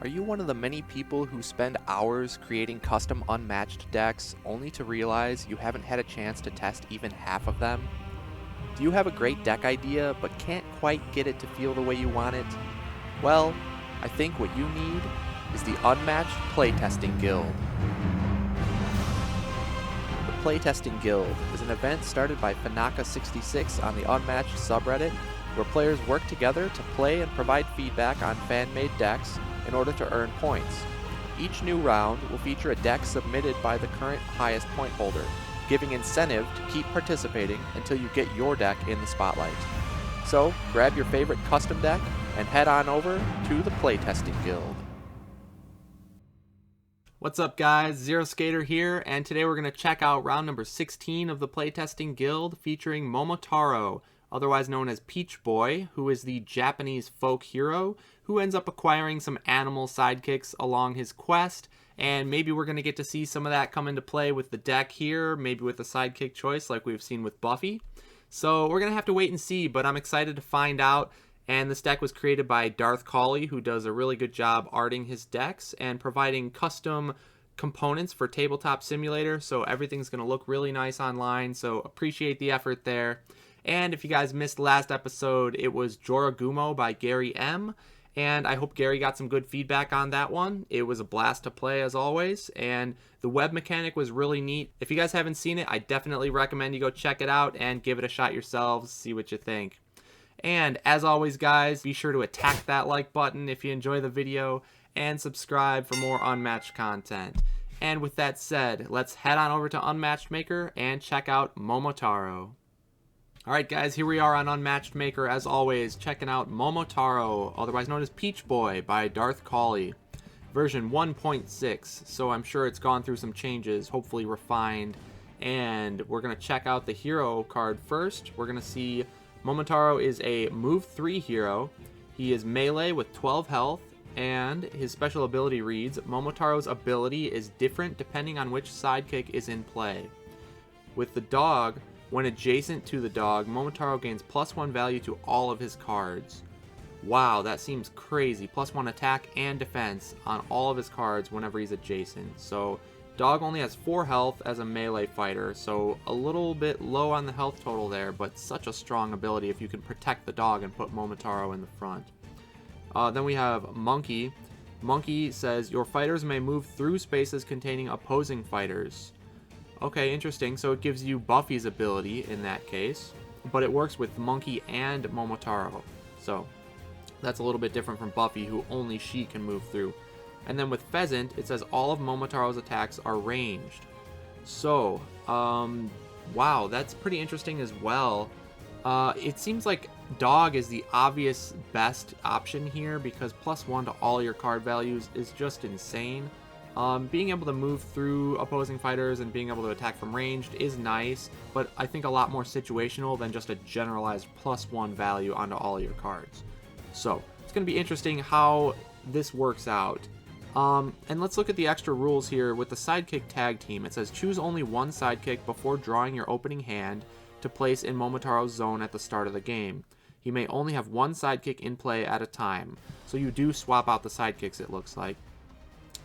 Are you one of the many people who spend hours creating custom Unmatched decks only to realize you haven't had a chance to test even half of them? Do you have a great deck idea but can't quite get it to feel the way you want it? Well, I think what you need is the Unmatched Playtesting Guild. The Playtesting Guild is an event started by Fanaka66 on the Unmatched subreddit where players work together to play and provide feedback on fan-made decks in order to earn points. Each new round will feature a deck submitted by the current highest point holder, giving incentive to keep participating until you get your deck in the spotlight. So, grab your favorite custom deck and head on over to the Playtesting Guild. What's up guys, Zero Skater here, and today we're going to check out round number 16 of the Playtesting Guild featuring Momotaro, otherwise known as Peach Boy, who is the Japanese folk hero who ends up acquiring some animal sidekicks along his quest, and maybe we're going to get to see some of that come into play with the deck here, maybe with a sidekick choice like we've seen with Buffy. So we're going to have to wait and see, but I'm excited to find out. And this deck was created by DarthCauley, who does a really good job arting his decks and providing custom components for Tabletop Simulator, so everything's going to look really nice online, so appreciate the effort there. And if you guys missed last episode, it was Joragumo by Gary M., and I hope Gary got some good feedback on that one. It was a blast to play as always, and the web mechanic was really neat. If you guys haven't seen it, I definitely recommend you go check it out and give it a shot yourselves, see what you think. And as always guys, be sure to attack that like button if you enjoy the video, and subscribe for more Unmatched content. And with that said, let's head on over to Unmatched Maker and check out Momotaro. Alright guys, here we are on Unmatched Maker as always, checking out Momotaro, otherwise known as Peach Boy by DarthCauley. Version 1.6, so I'm sure it's gone through some changes, hopefully refined. And we're going to check out the hero card first. We're going to see Momotaro is a move 3 hero. He is melee with 12 health, and his special ability reads, Momotaro's ability is different depending on which sidekick is in play. With the dog, when adjacent to the dog, Momotaro gains +1 value to all of his cards. Wow, that seems crazy. +1 attack and defense on all of his cards whenever he's adjacent. So, dog only has 4 health as a melee fighter, so a little bit low on the health total there, but such a strong ability if you can protect the dog and put Momotaro in the front. Then we have Monkey. Monkey says, your fighters may move through spaces containing opposing fighters. Okay, interesting. So it gives you Buffy's ability in that case, but it works with Monkey and Momotaro. So that's a little bit different from Buffy, who only she can move through. And then with Pheasant, it says all of Momotaro's attacks are ranged. So, wow, that's pretty interesting as well. It seems like Dog is the obvious best option here because +1 to all your card values is just insane. Being able to move through opposing fighters and being able to attack from ranged is nice, but I think a lot more situational than just a generalized +1 value onto all your cards. So, it's going to be interesting how this works out. And let's look at the extra rules here with the sidekick tag team. It says choose only one sidekick before drawing your opening hand to place in Momotaro's zone at the start of the game. He may only have one sidekick in play at a time. So you do swap out the sidekicks, it looks like.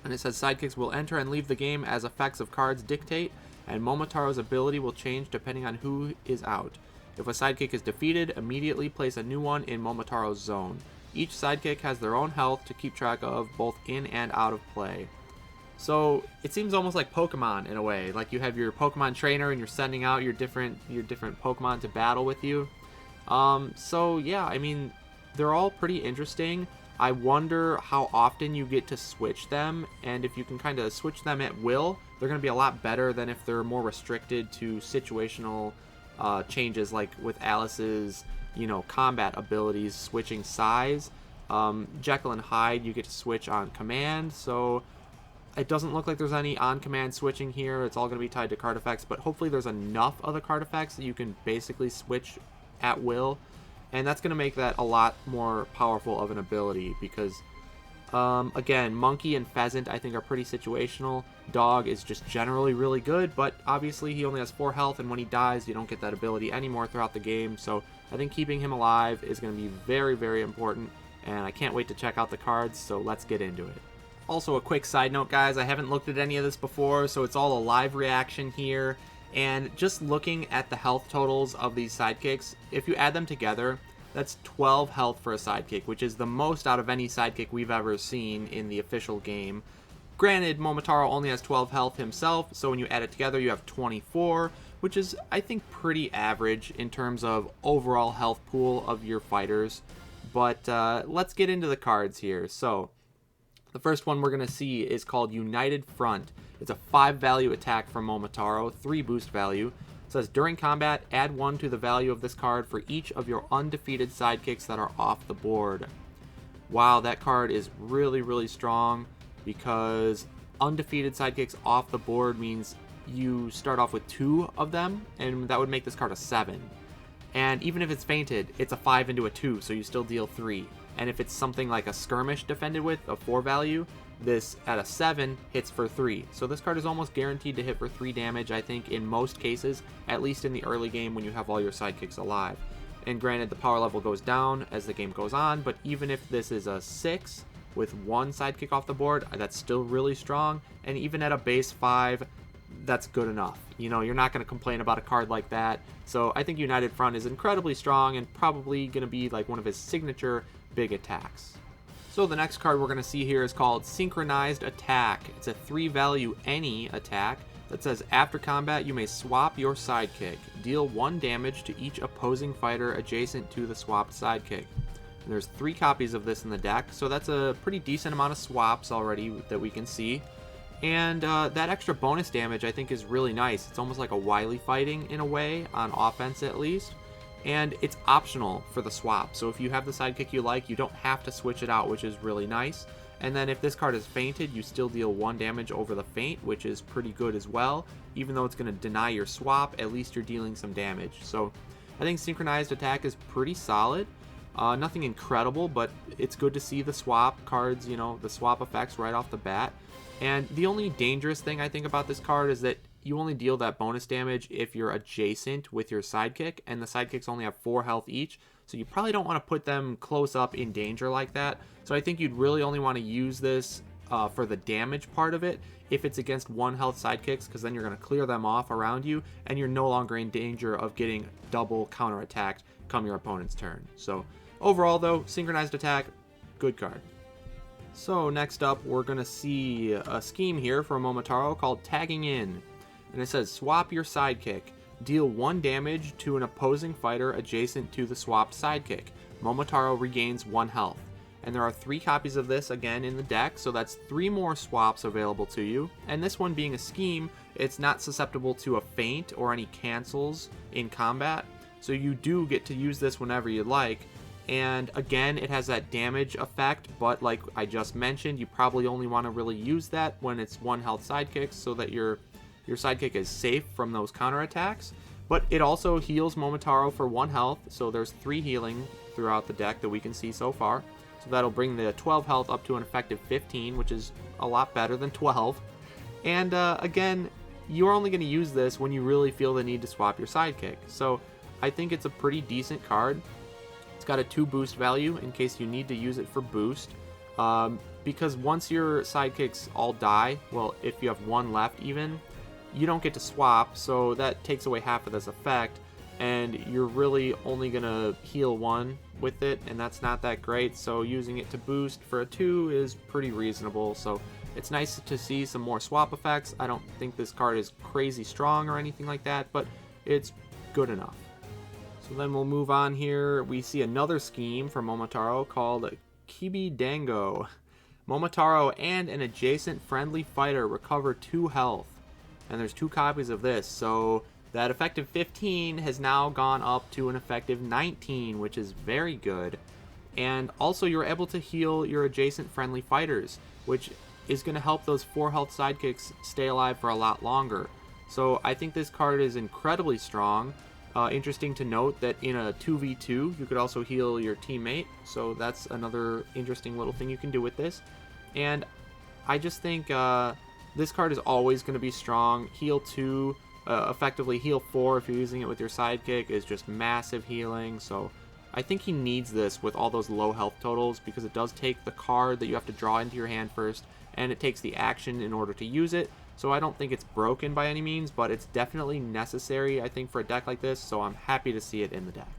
And it says sidekicks will enter and leave the game as effects of cards dictate, and Momotaro's ability will change depending on who is out. If a sidekick is defeated, immediately place a new one in Momotaro's zone. Each sidekick has their own health to keep track of both in and out of play. So it seems almost like Pokemon in a way. Like you have your Pokemon trainer and you're sending out your different Pokemon to battle with you. So yeah, I mean, they're all pretty interesting. I wonder how often you get to switch them, and if you can kind of switch them at will, they're going to be a lot better than if they're more restricted to situational changes, like with Alice's, combat abilities switching size. Jekyll and Hyde, you get to switch on command, so it doesn't look like there's any on-command switching here. It's all going to be tied to card effects, but hopefully there's enough of the card effects that you can basically switch at will. And that's going to make that a lot more powerful of an ability because, again, Monkey and Pheasant I think are pretty situational. Dog is just generally really good, but obviously he only has 4 health, and when he dies, you don't get that ability anymore throughout the game. So I think keeping him alive is going to be very, very important. and I can't wait to check out the cards, so let's get into it. Also, a quick side note, guys, I haven't looked at any of this before, so it's all a live reaction here, and just looking at the health totals of these sidekicks, if you add them together, that's 12 health for a sidekick, which is the most out of any sidekick we've ever seen in the official game. Granted, Momotaro only has 12 health himself, so when you add it together, you have 24, which is, I think, pretty average in terms of overall health pool of your fighters. But let's get into the cards here. So, the first one we're going to see is called United Front. It's a 5 value attack from Momotaro, 3 boost value. It says, during combat, add 1 to the value of this card for each of your undefeated sidekicks that are off the board. Wow, that card is really, really strong, because undefeated sidekicks off the board means you start off with 2 of them, and that would make this card a 7. And even if it's feinted, it's a 5 into a 2, so you still deal 3. And if it's something like a skirmish defended with, a 4 value, this at a 7 hits for 3. So this card is almost guaranteed to hit for 3 damage, I think, in most cases, at least in the early game when you have all your sidekicks alive. And granted, the power level goes down as the game goes on, but even if this is a 6 with 1 sidekick off the board, that's still really strong. And even at a base 5, that's good enough. You know, you're not going to complain about a card like that. So I think United Front is incredibly strong and probably going to be like one of his signature big attacks. So the next card we're going to see here is called Synchronized Attack. It's a 3 value any attack that says, after combat you may swap your sidekick. Deal 1 damage to each opposing fighter adjacent to the swapped sidekick. And there's 3 copies of this in the deck, so that's a pretty decent amount of swaps already that we can see. And that extra bonus damage I think is really nice. It's almost like a Wily fighting in a way, on offense at least. And it's optional for the swap, so if you have the sidekick you like, you don't have to switch it out, which is really nice. And then if this card is feinted, you still deal 1 damage over the feint, which is pretty good as well. Even though it's going to deny your swap, at least you're dealing some damage. So I think Synchronized Attack is pretty solid. Nothing incredible, but it's good to see the swap cards, you know, the swap effects right off the bat. And the only dangerous thing I think about this card is that you only deal that bonus damage if you're adjacent with your sidekick, and the sidekicks only have 4 health each, so you probably don't want to put them close up in danger like that. So I think you'd really only want to use this for the damage part of it if it's against 1 health sidekicks, because then you're going to clear them off around you, and you're no longer in danger of getting double counterattacked come your opponent's turn. So overall though, Synchronized Attack, good card. So next up, we're going to see a scheme here for Momotaro called Tagging In. And it says, swap your sidekick. Deal 1 damage to an opposing fighter adjacent to the swapped sidekick. Momotaro regains 1 health. And there are 3 copies of this again in the deck, so that's 3 more swaps available to you. And this one being a scheme, it's not susceptible to a feint or any cancels in combat. So you do get to use this whenever you like. And again, it has that damage effect, but like I just mentioned, you probably only want to really use that when it's 1 health sidekicks, so that your sidekick is safe from those counterattacks. But it also heals Momotaro for 1 health, so there's 3 healing throughout the deck that we can see so far. So that'll bring the 12 health up to an effective 15, which is a lot better than 12. And again, you're only going to use this when you really feel the need to swap your sidekick. So I think it's a pretty decent card. It's got a 2 boost value in case you need to use it for boost. Because once your sidekicks all die, well, if you have 1 left even, you don't get to swap, so that takes away half of this effect, and you're really only going to heal 1 with it, and that's not that great, so using it to boost for a 2 is pretty reasonable. So it's nice to see some more swap effects. I don't think this card is crazy strong or anything like that, but it's good enough. So then we'll move on here. We see another scheme for Momotaro called Kibi Dango. Momotaro and an adjacent friendly fighter recover 2 health. And there's 2 copies of this, so that effective 15 has now gone up to an effective 19, which is very good. And also you're able to heal your adjacent friendly fighters, which is going to help those 4 health sidekicks stay alive for a lot longer. So I think this card is incredibly strong. Interesting to note that in a 2v2 you could also heal your teammate, so that's another interesting little thing you can do with this. And I just think this card is always going to be strong. Heal 2, effectively heal 4 if you're using it with your sidekick is just massive healing. So I think he needs this with all those low health totals because it does take the card that you have to draw into your hand first, and it takes the action in order to use it. So I don't think it's broken by any means, but it's definitely necessary, I think, for a deck like this, so I'm happy to see it in the deck.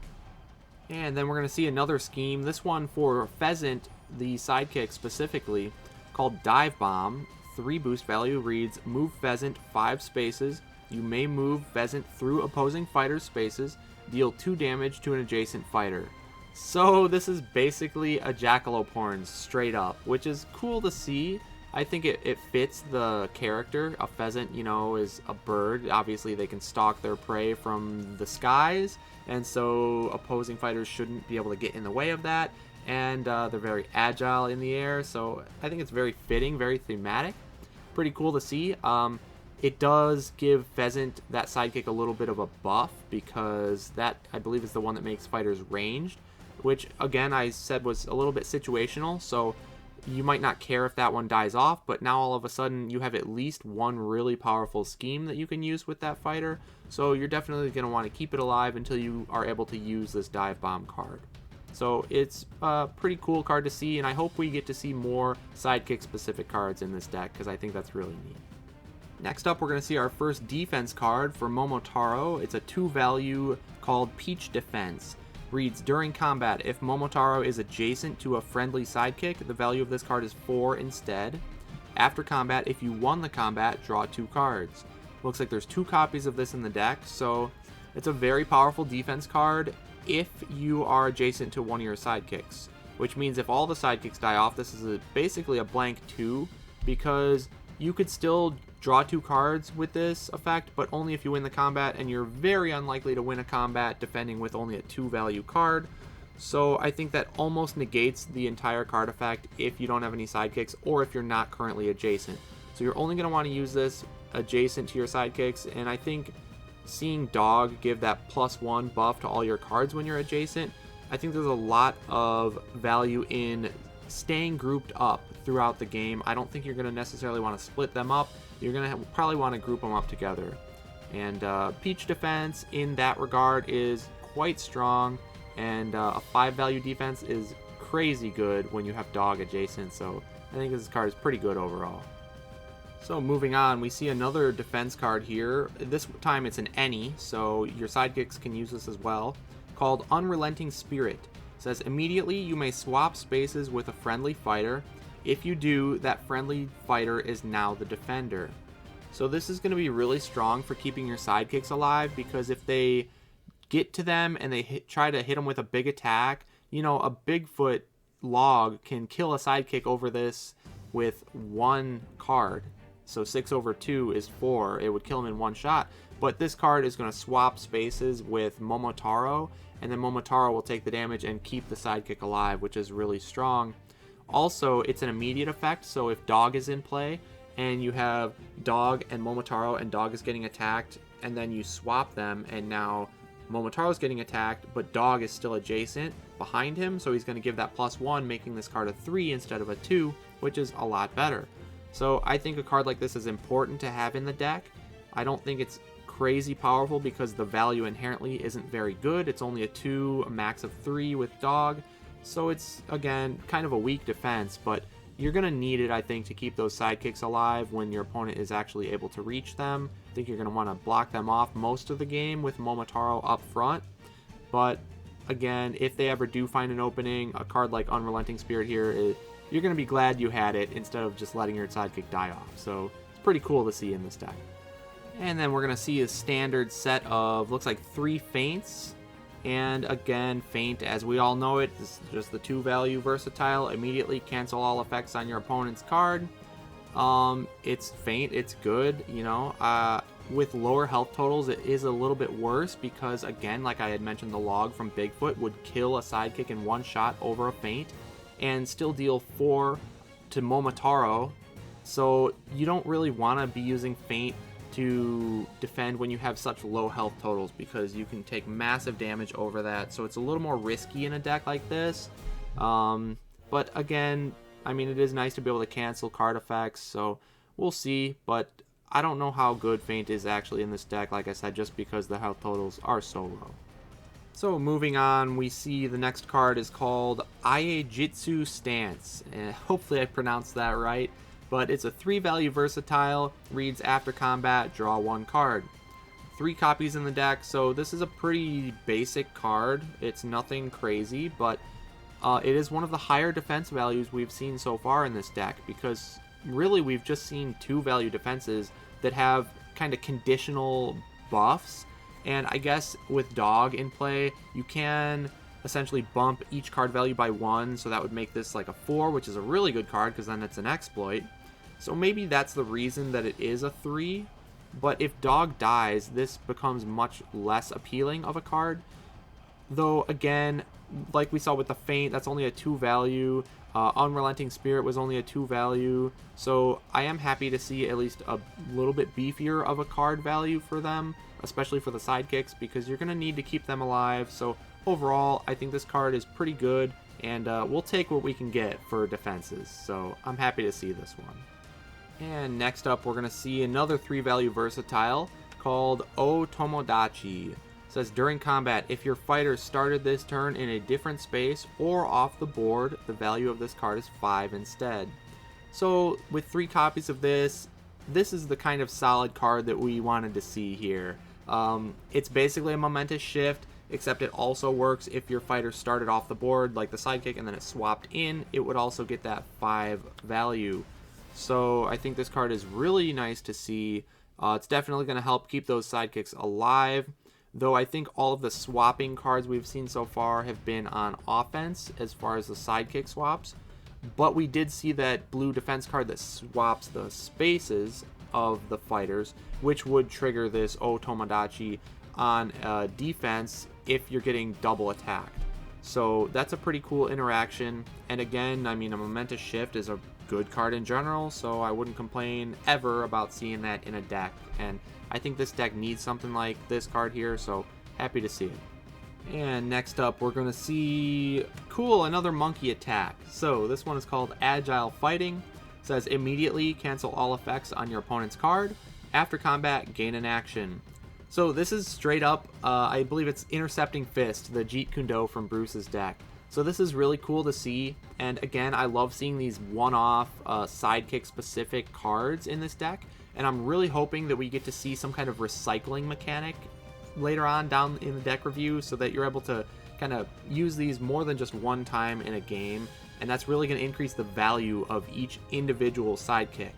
And then we're going to see another scheme, this one for Pheasant, the sidekick specifically, called Dive Bomb. 3 boost value reads, move Pheasant 5 spaces. You may move Pheasant through opposing fighters' spaces. Deal 2 damage to an adjacent fighter. So this is basically a Jackaloporn straight up, which is cool to see. I think it fits the character. A pheasant, you know, is a bird. Obviously, they can stalk their prey from the skies, and so opposing fighters shouldn't be able to get in the way of that. And they're very agile in the air, so I think it's very fitting, very thematic. Pretty cool to see. It does give Pheasant, that sidekick, a little bit of a buff, because that, I believe, is the one that makes fighters ranged, which, again, I said was a little bit situational, so you might not care if that one dies off, but now all of a sudden you have at least one really powerful scheme that you can use with that fighter, so you're definitely going to want to keep it alive until you are able to use this Dive Bomb card. So it's a pretty cool card to see, and I hope we get to see more sidekick-specific cards in this deck, because I think that's really neat. Next up, we're going to see our first defense card for Momotaro. It's a 2-value called Peach Defense. Reads, during combat, if Momotaro is adjacent to a friendly sidekick, the value of this card is 4 instead. After combat, if you won the combat, draw 2 cards. Looks like there's 2 copies of this in the deck, so it's a very powerful defense card if you are adjacent to one of your sidekicks. Which means if all the sidekicks die off, this is basically a blank 2, because you could still draw 2 cards with this effect, but only if you win the combat, and you're very unlikely to win a combat defending with only a 2-value card. So I think that almost negates the entire card effect if you don't have any sidekicks, or if you're not currently adjacent. So you're only going to want to use this adjacent to your sidekicks, and I think seeing Dog give that +1 buff to all your cards when you're adjacent, I think there's a lot of value in staying grouped up throughout the game. I don't think you're going to necessarily want to split them up. You're going to probably want to group them up together. And Peach Defense in that regard is quite strong, and a 5-value defense is crazy good when you have Dog adjacent, so I think this card is pretty good overall. So moving on, we see another defense card here. This time it's an any, so your sidekicks can use this as well, called Unrelenting Spirit. It says, immediately you may swap spaces with a friendly fighter. If you do, that friendly fighter is now the defender. So this is going to be really strong for keeping your sidekicks alive, because if they get to them and they try to hit them with a big attack, you know, a Bigfoot log can kill a sidekick over this with 1 card. So 6 over 2 is 4. It would kill him in 1 shot. But this card is going to swap spaces with Momotaro, and then Momotaro will take the damage and keep the sidekick alive, which is really strong. Also, it's an immediate effect, so if Dog is in play, and you have Dog and Momotaro, and Dog is getting attacked, and then you swap them, and now Momotaro's getting attacked, but Dog is still adjacent behind him, so he's going to give that +1, making this card a 3 instead of a 2, which is a lot better. So I think a card like this is important to have in the deck. I don't think it's crazy powerful because the value inherently isn't very good. It's only a 2, a max of 3 with Dog. So it's, again, kind of a weak defense, but you're going to need it, I think, to keep those sidekicks alive when your opponent is actually able to reach them. I think you're going to want to block them off most of the game with Momotaro up front. But, again, if they ever do find an opening, a card like Unrelenting Spirit here, you're going to be glad you had it instead of just letting your sidekick die off. So it's pretty cool to see in this deck. And then we're going to see a standard set of, looks like 3 Feints. And again, Feint, as we all know it, is just the 2-value versatile. Immediately cancel all effects on your opponent's card. It's Feint, it's good, you know. With lower health totals, it is a little bit worse because, again, like I had mentioned, the log from Bigfoot would kill a sidekick in 1 shot over a Feint and still deal 4 to Momotaro. So you don't really want to be using Feint to defend when you have such low health totals, because you can take massive damage over that. So it's a little more risky in a deck like this. But again, I mean, it is nice to be able to cancel card effects, so we'll see. But I don't know how good Feint is actually in this deck, like I said, just because the health totals are so low. So moving on, we see the next card is called Iaijitsu Stance. Hopefully I pronounced that right, but it's a 3-value versatile, reads after combat, draw 1 card. 3 copies in the deck, so this is a pretty basic card. It's nothing crazy, but it is one of the higher defense values we've seen so far in this deck, because really we've just seen 2-value defenses that have kind of conditional buffs. And I guess with Dog in play, you can essentially bump each card value by 1, so that would make this like a 4, which is a really good card because then it's an exploit. So maybe that's the reason that it is a 3, but if Dog dies, this becomes much less appealing of a card. Though again, like we saw with the Feint, that's only a 2-value. Unrelenting Spirit was only a 2-value, so I am happy to see at least a little bit beefier of a card value for them, especially for the sidekicks, because you're going to need to keep them alive. So overall, I think this card is pretty good, and we'll take what we can get for defenses, so I'm happy to see this one. And next up, we're going to see another 3-value versatile called O Tomodachi. It says, during combat, if your fighter started this turn in a different space or off the board, the value of this card is 5 instead. So with 3 copies of this is the kind of solid card that we wanted to see here. It's basically a momentous shift, except it also works if your fighter started off the board like the sidekick and then it swapped in, it would also get that 5 value. So I think this card is really nice to see. It's definitely going to help keep those sidekicks alive. Though I think all of the swapping cards we've seen so far have been on offense as far as the sidekick swaps. But we did see that blue defense card that swaps the spaces of the fighters, which would trigger this O Tomodachi on defense if you're getting double attacked. So that's a pretty cool interaction. And again, I mean, a momentous shift is a good card in general, so I wouldn't complain ever about seeing that in a deck. And I think this deck needs something like this card here, so happy to see it. And next up, we're going to see, cool, another monkey attack. So this one is called Agile Fighting. It says, immediately cancel all effects on your opponent's card. After combat, gain an action. So this is straight up, I believe it's Intercepting Fist, the Jeet Kune Do from Bruce's deck. So this is really cool to see, and again, I love seeing these one-off sidekick-specific cards in this deck, and I'm really hoping that we get to see some kind of recycling mechanic later on down in the deck review, so that you're able to kind of use these more than just one time in a game, and that's really going to increase the value of each individual sidekick.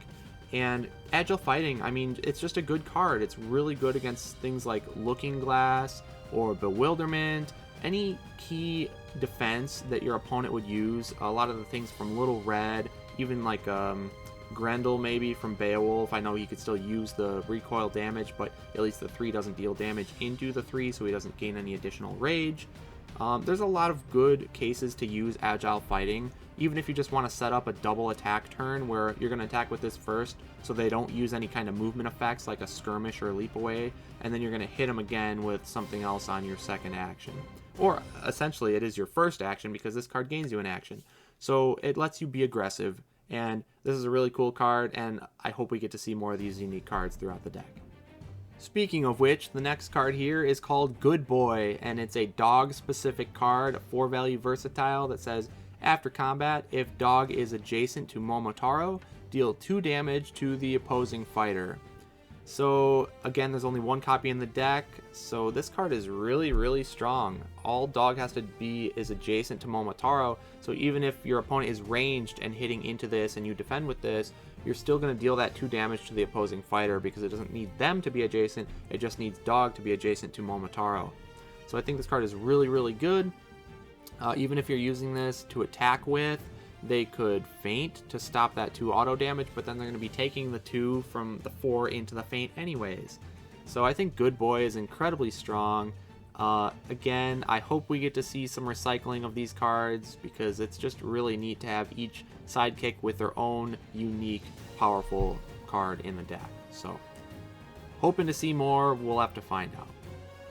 And Agile Fighting, I mean, it's just a good card. It's really good against things like Looking Glass or Bewilderment, any key defense that your opponent would use. A lot of the things from Little Red, even like Grendel maybe from Beowulf. I know he could still use the recoil damage, but at least the 3 doesn't deal damage into the 3, so he doesn't gain any additional rage. There's a lot of good cases to use Agile Fighting, even if you just want to set up a double attack turn where you're going to attack with this first so they don't use any kind of movement effects like a skirmish or a leap away, and then you're going to hit them again with something else on your second action. Or essentially it is your first action because this card gains you an action. So it lets you be aggressive, and this is a really cool card, and I hope we get to see more of these unique cards throughout the deck. Speaking of which, the next card here is called Good Boy, and it's a dog-specific card, a 4-value versatile that says, after combat, if dog is adjacent to Momotaro, deal 2 damage to the opposing fighter. So again, there's only 1 copy in the deck, so this card is really, really strong. All dog has to be is adjacent to Momotaro, so even if your opponent is ranged and hitting into this and you defend with this, you're still going to deal that 2 damage to the opposing fighter because it doesn't need them to be adjacent, it just needs dog to be adjacent to Momotaro. So I think this card is really, really good. Even if you're using this to attack with, they could feint to stop that 2 auto damage, but then they're going to be taking the 2 from the 4 into the feint anyways. So I think Good Boy is incredibly strong. Again, I hope we get to see some recycling of these cards because it's just really neat to have each sidekick with their own unique, powerful card in the deck. So hoping to see more, we'll have to find out.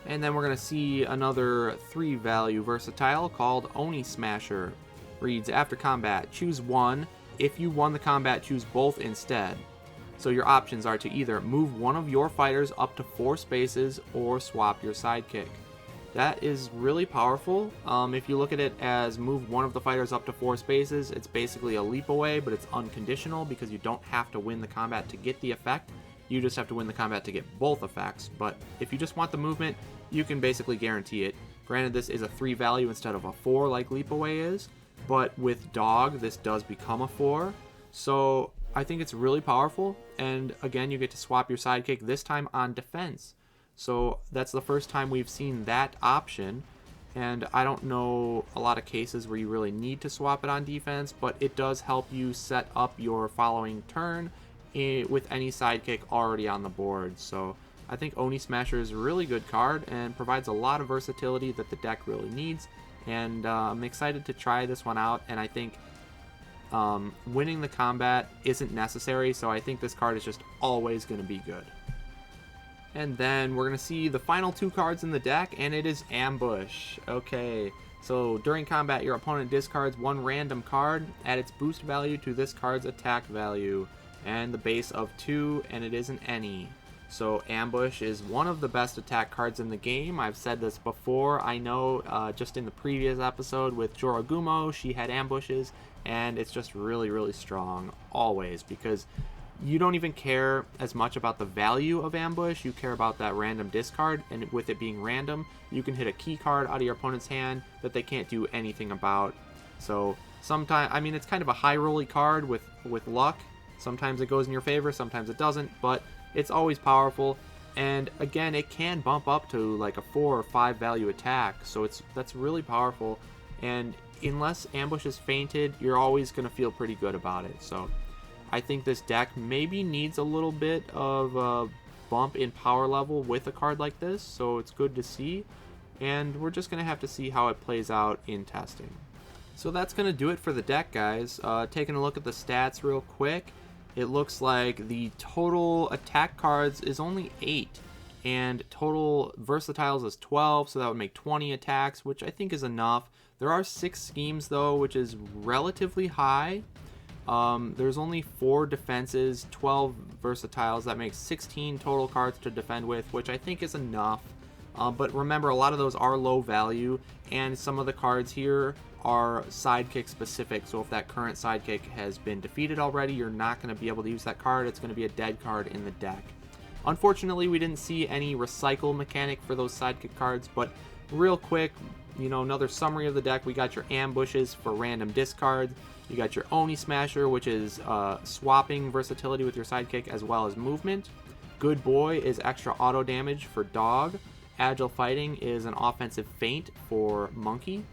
And then we're going to see another 3-value versatile called Oni Smasher. Reads, after combat, choose 1. If you won the combat, choose both instead. So your options are to either move one of your fighters up to 4 spaces or swap your sidekick. that is really powerful. If you look at it as move one of the fighters up to 4 spaces, it's basically a leap away, but it's unconditional because you don't have to win the combat to get the effect. You just have to win the combat to get both effects. But if you just want the movement, you can basically guarantee it. Granted, this is a 3 value instead of a 4 like leap away is, but with dog, this does become a 4. So I think it's really powerful. And again, you get to swap your sidekick, this time on defense. So that's the first time we've seen that option. And I don't know a lot of cases where you really need to swap it on defense, but it does help you set up your following turn with any sidekick already on the board. So I think Oni Smasher is a really good card and provides a lot of versatility that the deck really needs. And I'm excited to try this one out, and I think winning the combat isn't necessary, so I think this card is just always going to be good. And then we're going to see the final 2 cards in the deck, and it is Ambush. Okay, so during combat, your opponent discards 1 random card, add its boost value to this card's attack value, and the base of 2, and it isn't any. So Ambush is one of the best attack cards in the game. I've said this before. I know just in the previous episode with Jorogumo, she had ambushes, and it's just really, really strong always because you don't even care as much about the value of Ambush. You care about that random discard, and with it being random, you can hit a key card out of your opponent's hand that they can't do anything about. So sometimes, I mean, it's kind of a high rolly card with luck. Sometimes it goes in your favor, sometimes it doesn't, but it's always powerful. And again, it can bump up to like a 4 or 5 value attack, so that's really powerful. And unless Ambush is feinted, you're always going to feel pretty good about it. So I think this deck maybe needs a little bit of a bump in power level with a card like this, so it's good to see. And we're just going to have to see how it plays out in testing. So that's going to do it for the deck, guys. Taking a look at the stats real quick, it looks like the total attack cards is only 8, and total versatiles is 12, so that would make 20 attacks, which I think is enough. There are 6 schemes, though, which is relatively high. There's only 4 defenses, 12 versatiles. That makes 16 total cards to defend with, which I think is enough. But remember, a lot of those are low value, and some of the cards here are sidekick specific. So if that current sidekick has been defeated already, you're not going to be able to use that card. It's going to be a dead card in the deck. Unfortunately, we didn't see any recycle mechanic for those sidekick cards, but real quick, you know, another summary of the deck. We got your ambushes for random discards. You got your Oni Smasher, which is swapping versatility with your sidekick as well as movement. Good Boy is extra auto damage for dog. Agile Fighting is an offensive feint for monkey.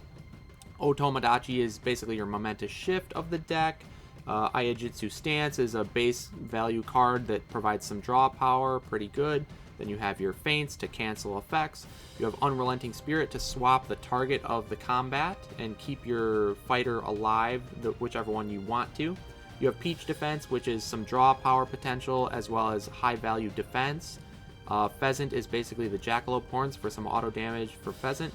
Tomodachi is basically your momentous shift of the deck. Iaijitsu Stance is a base value card that provides some draw power, pretty good. Then you have your feints to cancel effects. You have Unrelenting Spirit to swap the target of the combat and keep your fighter alive, whichever one you want to. You have Peach Defense, which is some draw power potential as well as high value defense. Pheasant is basically the Jackalope Horns for some auto damage for Pheasant.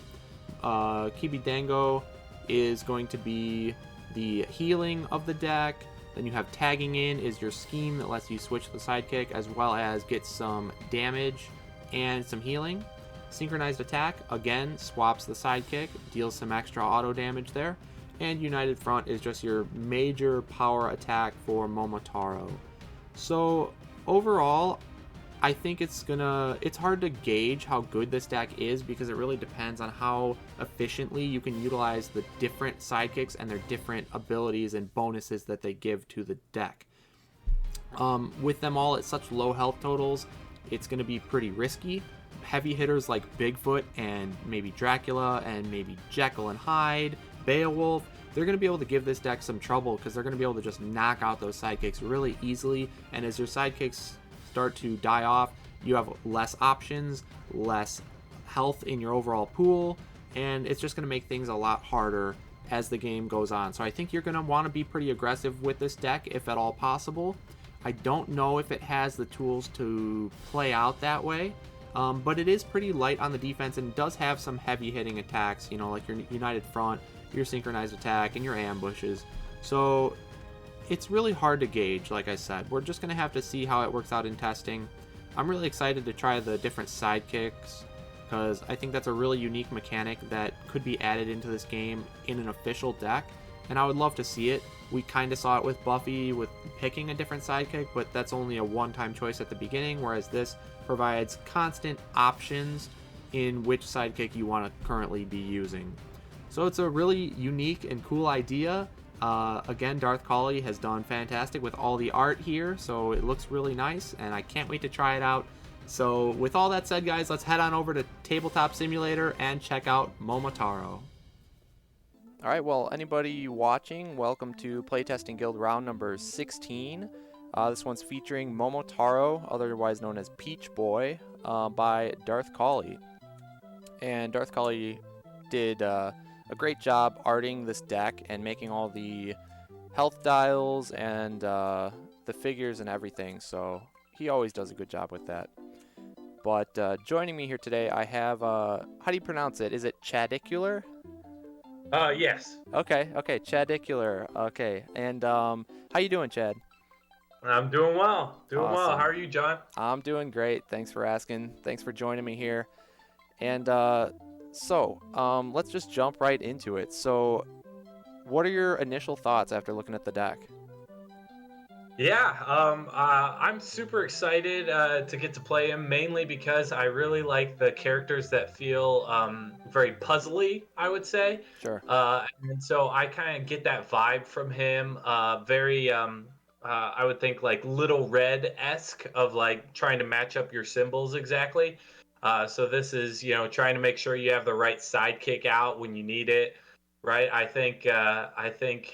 Kibi Dango is going to be the healing of the deck. Then you have Tagging In is your scheme that lets you switch the sidekick as well as get some damage and some healing. Synchronized Attack, again, swaps the sidekick, deals some extra auto damage there. And United Front is just your major power attack for Momotaro. So overall, I think it's hard to gauge how good this deck is because it really depends on how efficiently you can utilize the different sidekicks and their different abilities and bonuses that they give to the deck. With them all at such low health totals, it's going to be pretty risky. Heavy hitters like Bigfoot and maybe Dracula and maybe Jekyll and Hyde, Beowulf, they're going to be able to give this deck some trouble because they're going to be able to just knock out those sidekicks really easily. And as your sidekicks start to die off, you have less options, less health in your overall pool, and it's just going to make things a lot harder as the game goes on. So I think you're going to want to be pretty aggressive with this deck if at all possible. I don't know if it has the tools to play out that way, but it is pretty light on the defense and does have some heavy hitting attacks, you know, like your United Front, your Synchronized Attack, and your ambushes. So it's really hard to gauge, like I said. We're just going to have to see how it works out in testing. I'm really excited to try the different sidekicks. because I think that's a really unique mechanic that could be added into this game in an official deck, and I would love to see it. We kind of saw it with Buffy with picking a different sidekick, but that's only a one-time choice at the beginning, whereas this provides constant options in which sidekick you want to currently be using. So it's a really unique and cool idea. Again, DarthCauley has done fantastic with all the art here, so it looks really nice, and I can't wait to try it out. So with all that said, guys, let's head on over to Tabletop Simulator and check out Momotaro. All right, well, anybody watching, welcome to Playtesting Guild round number 16. This one's featuring Momotaro, otherwise known as Peach Boy, by DarthCauley. And DarthCauley did a great job arting this deck and making all the health dials and the figures and everything, so he always does a good job with that. But joining me here today, I have, how do you pronounce it? Is it Chadicular? Yes. Okay, Chadicular. Okay, and how you doing, Chad? I'm doing well. Awesome. How are you, John? I'm doing great. Thanks for asking. Thanks for joining me here. And so let's just jump right into it. So, what are your initial thoughts after looking at the deck? Yeah, I'm super excited to get to play him, mainly because I really like the characters that feel very puzzly, I would say. Sure. And so I kind of get that vibe from him. Very, I would think like Little Red-esque of like trying to match up your symbols exactly. So this is, trying to make sure you have the right sidekick out when you need it. Right, I think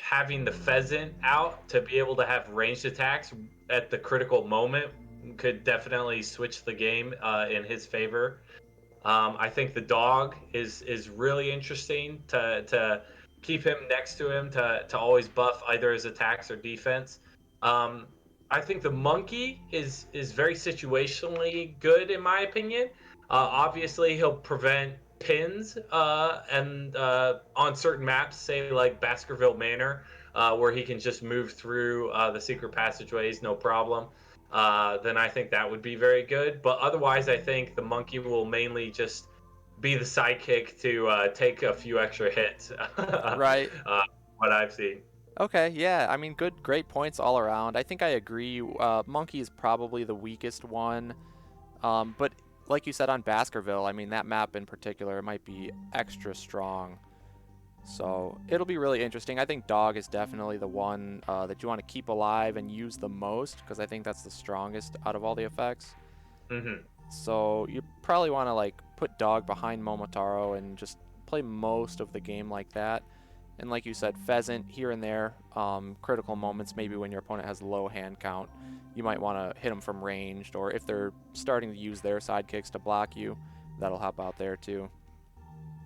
having the pheasant out to be able to have ranged attacks at the critical moment could definitely switch the game in his favor. I think the dog is really interesting to keep him next to him to always buff either his attacks or defense. I think the monkey is very situationally good in my opinion. Obviously, he'll prevent pins and on certain maps, say like Baskerville Manor, where he can just move through the secret passageways, no problem. Then I think that would be very good. But otherwise, I think the monkey will mainly just be the sidekick to take a few extra hits. Right. What I've seen. Okay, yeah. I mean, great points all around. I think I agree. Monkey is probably the weakest one. But like you said on Baskerville, I mean, that map in particular might be extra strong. So it'll be really interesting. I think dog is definitely the one that you want to keep alive and use the most, because I think that's the strongest out of all the effects. Mm-hmm. So you probably want to like put dog behind Momotaro and just play most of the game like that. And like you said, pheasant here and there, critical moments, maybe when your opponent has low hand count, you might want to hit them from ranged, or if they're starting to use their sidekicks to block you, that'll help out there too.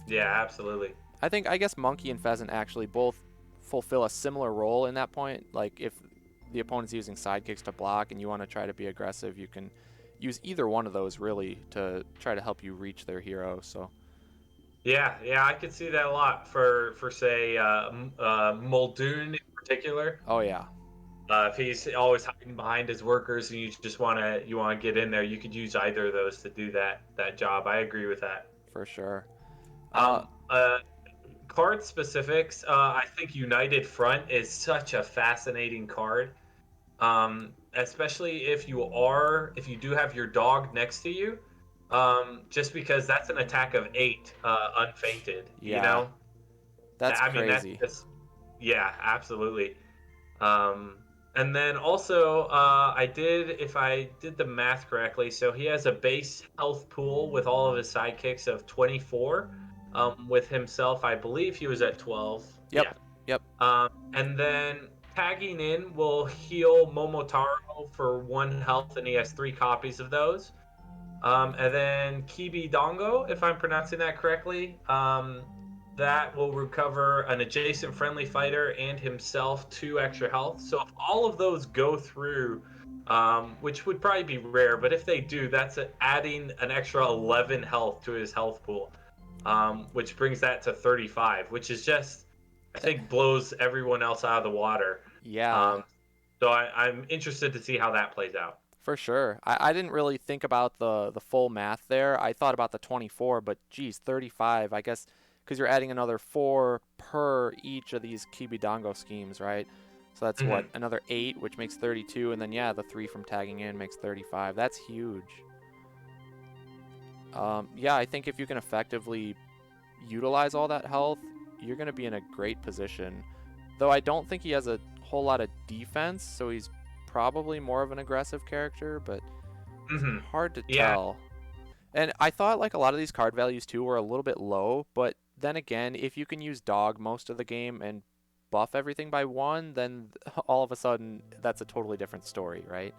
Yeah, absolutely. I guess monkey and pheasant actually both fulfill a similar role in that point. Like if the opponent's using sidekicks to block and you want to try to be aggressive, you can use either one of those really to try to help you reach their hero. So Yeah, I could see that a lot for say Muldoon in particular. oh yeah, If he's always hiding behind his workers and you wanna get in there, you could use either of those to do that job. I agree with that. for sure. Um, uh, Card specifics. I think United Front is such a fascinating card. Especially if you do have your dog next to you. Just because that's an attack of 8, unfainted. Yeah, that's I mean, that's crazy. just, yeah, absolutely. Um, and then also, if I did the math correctly, so he has a base health pool with all of his sidekicks of 24. With himself, I believe he was at 12. Yep, Yeah. yep. And then tagging in will heal Momotaro for 1 health, and he has 3 copies of those. And then Kibi Dango, if I'm pronouncing that correctly, that will recover an adjacent friendly fighter and himself 2 extra health. So if all of those go through, which would probably be rare, but if they do, that's adding an extra 11 health to his health pool, which brings that to 35, which is just, I think, blows everyone else out of the water. Yeah. So I'm interested to see how that plays out. For sure. I didn't really think about the full math there. I thought about the 24, but geez, 35. I guess because you're adding another 4 per each of these Kibi Dango schemes, right? So that's what, another 8, which makes 32, and then yeah, the 3 from tagging in makes 35. That's huge. Yeah, I think if you can effectively utilize all that health, you're going to be in a great position. Though I don't think he has a whole lot of defense, so he's probably more of an aggressive character, but it's hard to tell. And I thought like a lot of these card values too were a little bit low, but then again, if you can use dog most of the game and buff everything by 1, then all of a sudden that's a totally different story, right?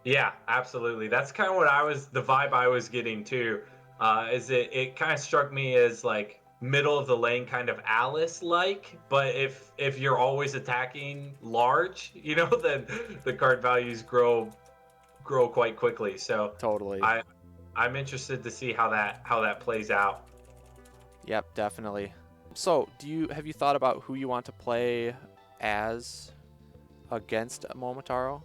Yeah, absolutely. That's kind of the vibe I was getting too. Is it kind of struck me as like middle of the lane kind of Alice like, but if you're always attacking large, then the card values grow quite quickly. So Totally. I'm interested to see how that plays out. Yep, definitely. So, have you thought about who you want to play as against Momotaro?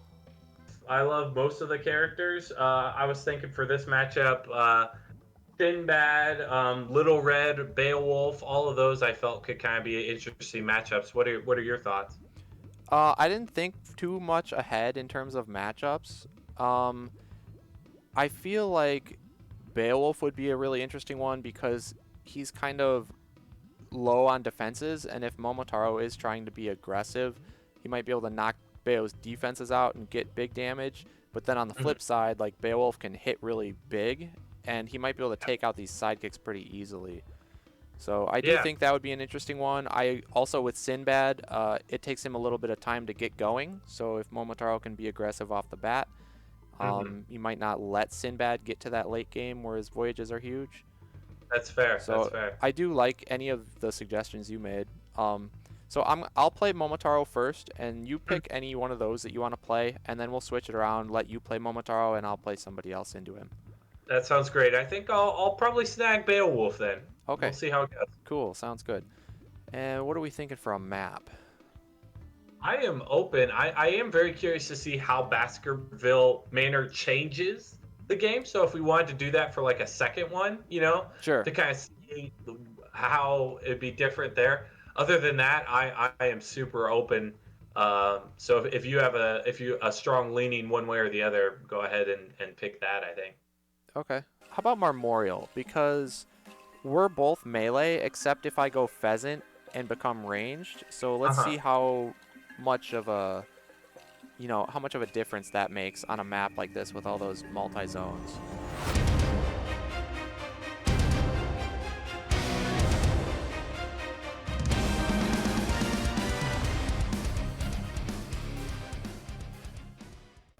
I love most of the characters. I was thinking for this matchup, Sinbad, Little Red, Beowulf, all of those I felt could kind of be interesting matchups. What are your thoughts? I didn't think too much ahead in terms of matchups. I feel like Beowulf would be a really interesting one because he's kind of low on defenses, and if Momotaro is trying to be aggressive, he might be able to knock Beo's defenses out and get big damage. But then on the flip side, like Beowulf can hit really big, and he might be able to take out these sidekicks pretty easily. So I do think that would be an interesting one. I also, with Sinbad, it takes him a little bit of time to get going. So if Momotaro can be aggressive off the bat, you might not let Sinbad get to that late game where his voyages are huge. That's fair. So that's fair. I do like any of the suggestions you made. So I'll play Momotaro first, and you pick any one of those that you want to play, and then we'll switch it around, let you play Momotaro, and I'll play somebody else into him. That sounds great. I think I'll probably snag Beowulf then. Okay. We'll see how it goes. Cool. Sounds good. And what are we thinking for a map? I am open. I am very curious to see how Baskerville Manor changes the game. So if we wanted to do that for like a second one, Sure. to kind of see how it'd be different there. Other than that, I am super open. So if you have a strong leaning one way or the other, go ahead and pick that, I think. Okay. How about Marmorial? Because we're both melee, except if I go Pheasant and become ranged. So let's see how much of a difference that makes on a map like this with all those multi-zones.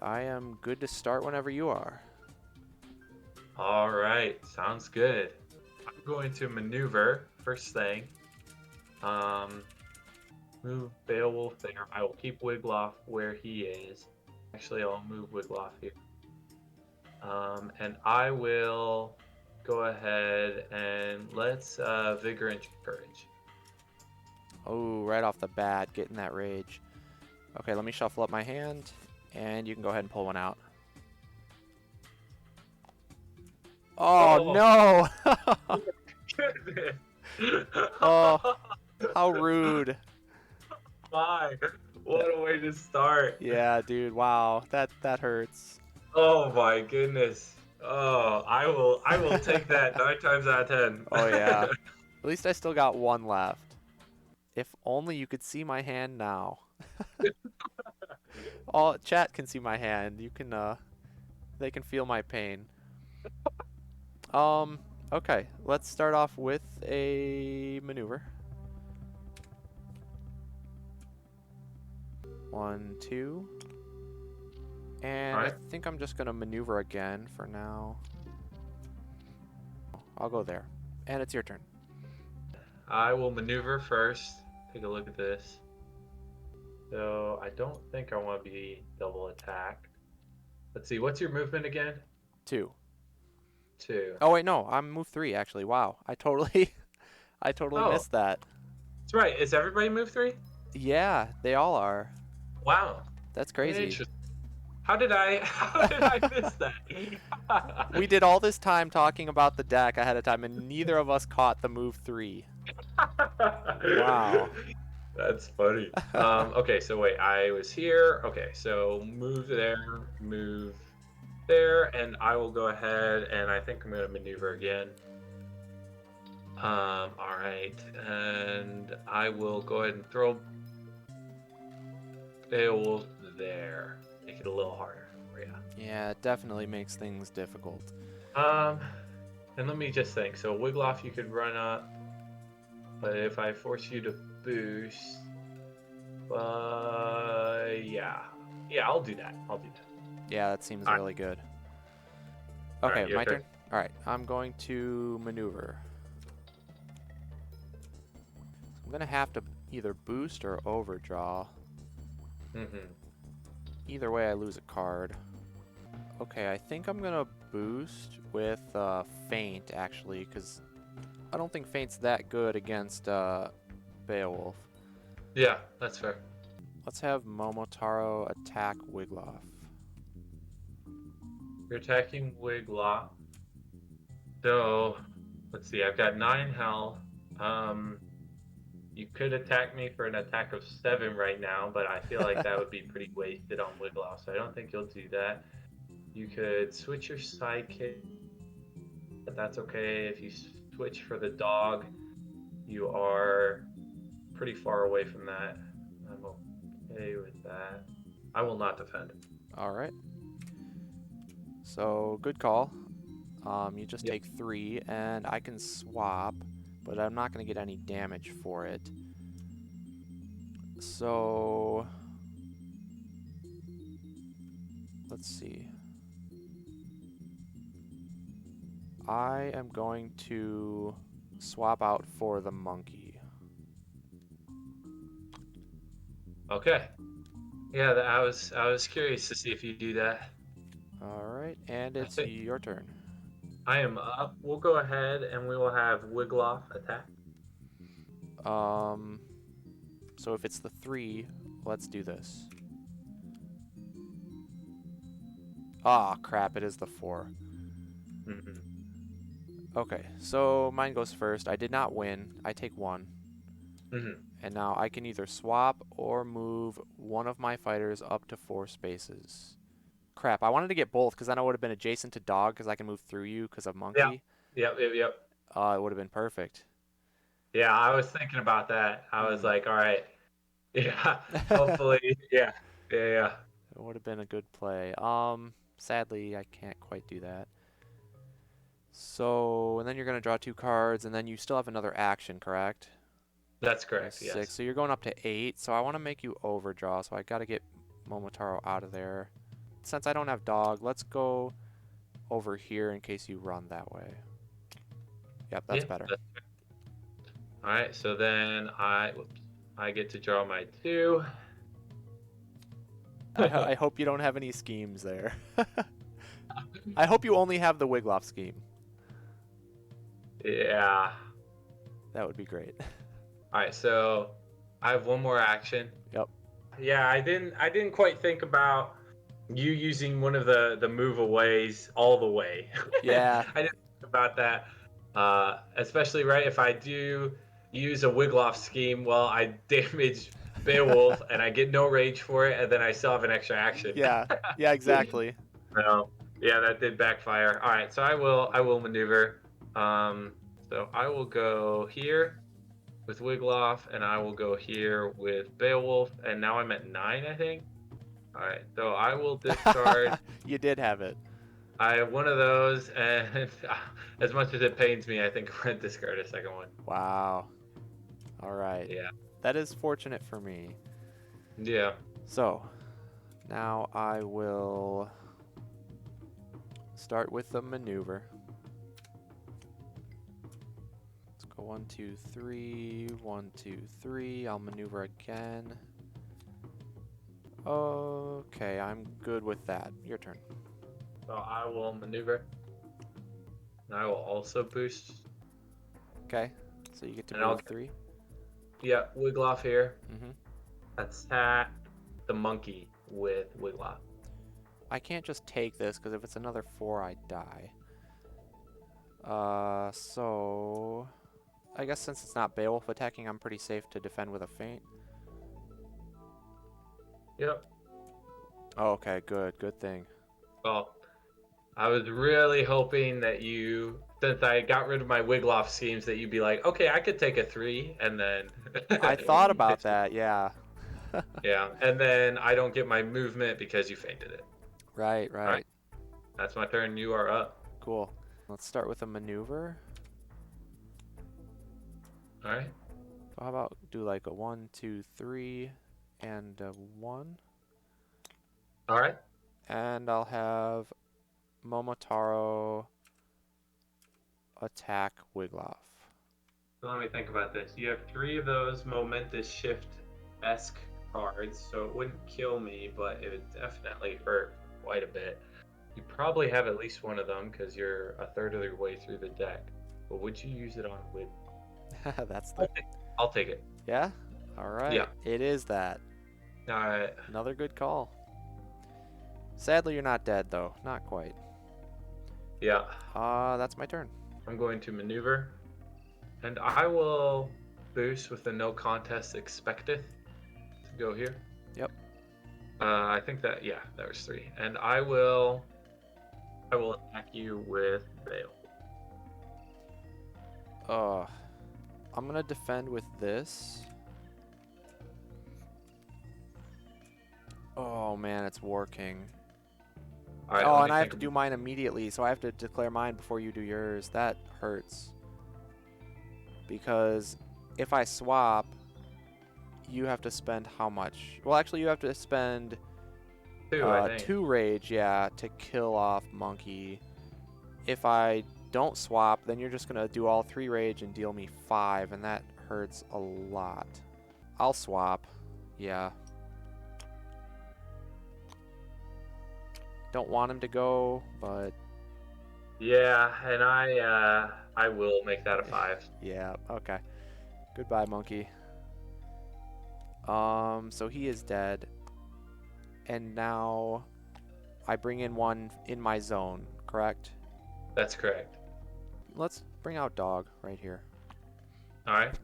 I am good to start whenever you are. All right, sounds good. I'm going to maneuver first thing. Move Beowulf there. I will keep Wiggloff where he is. Actually, I'll move Wiggloff here. And I will go ahead and let's Vigor and Courage. Oh, right off the bat, getting that rage. Okay, let me shuffle up my hand, and you can go ahead and pull one out. Oh, no! Goodness. Oh, how rude. My, what a way to start. Yeah, dude, wow. That hurts. Oh my goodness. Oh, I will take that 9 times out of 10. Oh, yeah. At least I still got one left. If only you could see my hand now. All chat can see my hand. You can they can feel my pain. Okay, let's start off with a maneuver. 1, 2. And Alright. I think I'm just gonna maneuver again for now. I'll go there. And it's your turn. I will maneuver first. Take a look at this. So I don't think I want to be double attacked. Let's see, what's your movement again? 2. 2. Oh wait, no, I'm move 3 actually. Wow, I totally missed that. That's right. Is everybody move 3? Yeah, they all are. Wow. That's crazy. Interesting. How did I miss that? We did all this time talking about the deck ahead of time, and neither of us caught the move 3. Wow. That's funny. Okay, so wait, I was here. Okay, so move there, and I will go ahead, and I think I'm going to maneuver again. All right, and I will go ahead and throw Beowulf there. Make it a little harder for you. Yeah, it definitely makes things difficult. And let me just think. So Wiggloff, you could run up, but if I force you to boost, yeah, I'll do that. Yeah, that seems All really good. All Okay, right, your my turn. turn. All right, I'm going to maneuver. I'm gonna have to either boost or overdraw. Either way, I lose a card. Okay, I think I'm gonna boost with Feint, actually, because I don't think Feint's that good against Beowulf. Yeah, that's fair. Let's have Momotaro attack Wiggloff. You're attacking Wiggloff. So, let's see. I've got 9 health. You could attack me for an attack of 7 right now, but I feel like that would be pretty wasted on Wiggloff, so I don't think you'll do that. You could switch your sidekick, but that's okay. If you switch for the dog, you are pretty far away from that. I'm okay with that. I will not defend. All right. So, good call. You just Yep. take 3, and I can swap, but I'm not going to get any damage for it. So, let's see. I am going to swap out for the monkey. Okay. Yeah, I was curious to see if you do that. All right, and I it's think your turn. I am up. We'll go ahead and we will have Wiggloff attack. So if it's the 3, let's do this. Ah, crap, it is the 4. Okay, so mine goes first. I did not win. I take 1. And now I can either swap or move one of my fighters up to 4 spaces. Crap, I wanted to get both because then I would have been adjacent to dog because I can move through you because of monkey. Yep. It would have been perfect. Yeah, I was thinking about that. I was like, all right. Yeah, It hopefully. Yeah. would have been a good play. Sadly, I can't quite do that. So, and then you're going to draw 2 cards, and then you still have another action, correct? That's correct, 6. yes. So you're going up to 8. So I want to make you overdraw. So I got to get Momotaro out of there. Since I don't have dog, let's go over here in case you run that way. Yep, that's better. All right, so then I get to draw my 2. I hope you don't have any schemes there. I hope you only have the Wiggloff scheme. Yeah. That would be great. All right, so I have one more action. Yep. Yeah, I didn't quite think about you using one of the move aways all the way. Yeah. I didn't think about that. Especially right if I do use a Wiggloff scheme, well, I damage Beowulf and I get no rage for it, and then I still have an extra action. Yeah. Yeah, exactly. So yeah, that did backfire. All right, so I will maneuver. So I will go here with Wiggloff, and I will go here with Beowulf, and now I'm at 9, I think. All right, so I will discard. You did have it. I have one of those, and as much as it pains me, I think I'm going to discard a second one. Wow. All right. Yeah. That is fortunate for me. Yeah. So, now I will start with the maneuver. Let's go 1, 2, 3, 1, 2, 3. I'll maneuver again. Okay, I'm good with that. Your turn. So I will maneuver. And I will also boost. Okay, so you get to And I'll move 3. Yeah, Wiggloff here. Mm-hmm. Attack the monkey with Wiggloff. I can't just take this, because if it's another 4, I die. So... I guess since it's not Beowulf attacking, I'm pretty safe to defend with a feint. Yep. Oh, okay, good. Good thing. Well, I was really hoping that you, since I got rid of my Wigloff schemes, that you'd be like, okay, I could take a 3, and then... I thought about that, yeah. Yeah, and then I don't get my movement because you fainted it. Right, All right, right. that's my turn. You are up. Cool. Let's start with a maneuver. All right. So how about do like a 1, 2, 3, and a 1? All right. And I'll have Momotaro attack Wigloff. So let me think about this. You have 3 of those momentous shift-esque cards, so it wouldn't kill me, but it would definitely hurt quite a bit. You probably have at least one of them because you're a third of your way through the deck. But would you use it on Wig? That's the... I'll take it. Yeah? Alright. Yeah. It is that. All right. Another good call. Sadly, you're not dead, though. Not quite. Yeah. That's my turn. I'm going to maneuver, and I will boost with the no contest expecteth to go here. Yep. I think that, yeah, that was 3. And I will attack you with Veil. I'm gonna defend with this. Oh man, it's War King. All right, Oh, and I have to do mine immediately, so I have to declare mine before you do yours. That hurts. Because if I swap, you have to spend how much? Well, actually, you have to spend 2, I think. 2 rage, yeah, to kill off Monkey. If I don't swap, then you're just going to do all 3 rage and deal me 5, and that hurts a lot. I'll swap, yeah. Don't want him to go, but... Yeah, and I will make that a 5. Yeah, okay. Goodbye, Monkey. So he is dead. And now I bring in one in my zone, correct? That's correct. Let's bring out Dog right here. All right.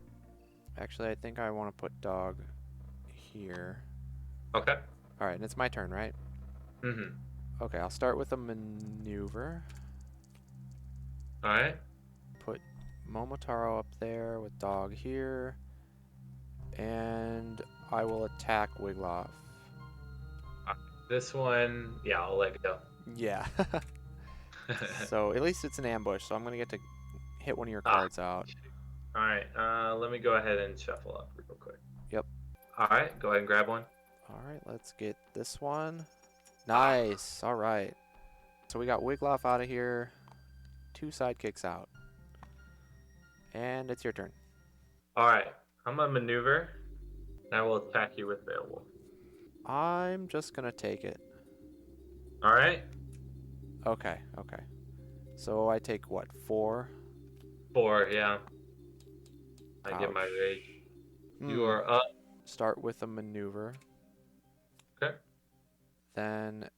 Actually, I think I want to put Dog here. Okay. All right, and it's my turn, right? Mm-hmm. Okay, I'll start with a maneuver. All right. Put Momotaro up there with Dog here. And I will attack Wigloff. This one, yeah, I'll let go. Yeah. So at least it's an ambush, so I'm going to get to hit one of your cards out. All right, let me go ahead and shuffle up real quick. Yep. All right, go ahead and grab one. All right, let's get this one. Nice. All right. So we got Wigloff out of here. 2 sidekicks out. And it's your turn. All right, I'm going to maneuver, and I will attack you with Beowulf. I'm just going to take it. All right? Okay, okay. So I take what, 4? 4, yeah. I get my Ouch. rage. You are up. Start with a maneuver. Okay. Then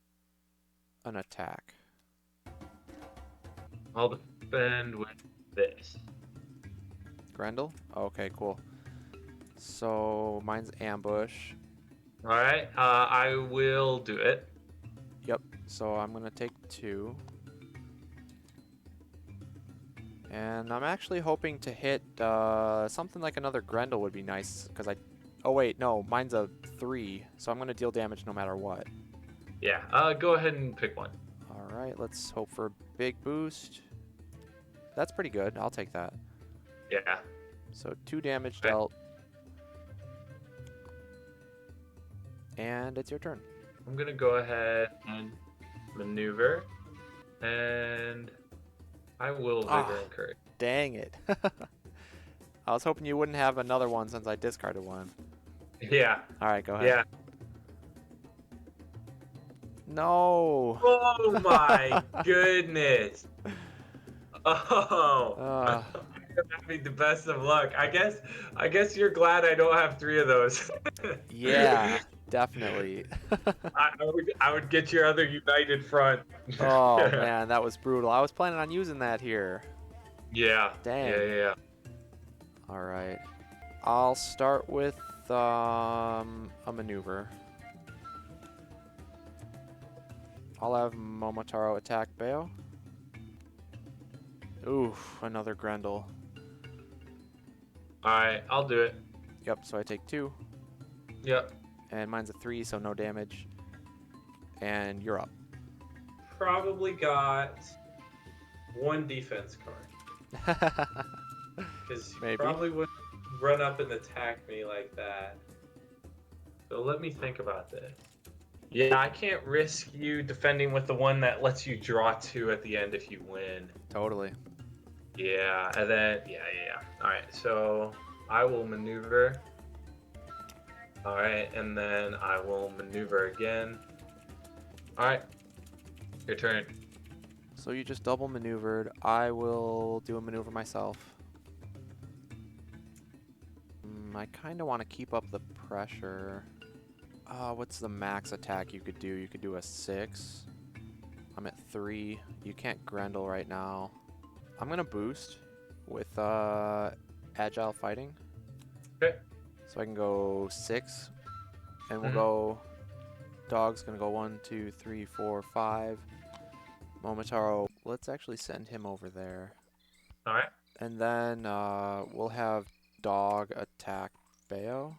an attack. I'll defend with this. Grendel? Okay, cool. So mine's ambush. All right, I will do it. Yep. So I'm going to take 2. And I'm actually hoping to hit something like another Grendel would be nice. Because I... Oh, wait. No. Mine's a 3. So I'm going to deal damage no matter what. Yeah, go ahead and pick one. All right. Let's hope for a big boost. That's pretty good. I'll take that. Yeah. So 2 damage Okay. dealt. And it's your turn. I'm going to go ahead and maneuver. And I will Vigor and Courage. Dang it. I was hoping you wouldn't have another one since I discarded one. Yeah. All right, go ahead. Yeah. No. Oh my goodness. Oh. I'm having the best of luck. I guess you're glad I don't have 3 of those. Yeah. Definitely. I would get your other united front. Oh man, that was brutal. I was planning on using that here. Yeah. Dang. Yeah. All right. I'll start with a maneuver. I'll have Momotaro attack Bayo. Oof, another Grendel. Alright, I'll do it. Yep, so I take 2. Yep. And mine's a 3, so no damage. And you're up. Probably got 1 defense card. Because you Maybe. probably wouldn't run up and attack me like that. So let me think about this. Yeah, I can't risk you defending with the one that lets you draw 2 at the end if you win. Totally. Yeah, and then, yeah. Alright, so I will maneuver. Alright, and then I will maneuver again. Alright, your turn. So you just double maneuvered. I will do a maneuver myself. I kind of want to keep up the pressure. What's the max attack you could do? You could do a 6. I'm at 3. You can't Grendel right now. I'm going to boost with Agile Fighting. Okay. So I can go 6. And we'll go... Dog's going to go 1, 2, 3, 4, 5. Momotaro, let's actually send him over there. Alright. And then we'll have Dog attack Bayo.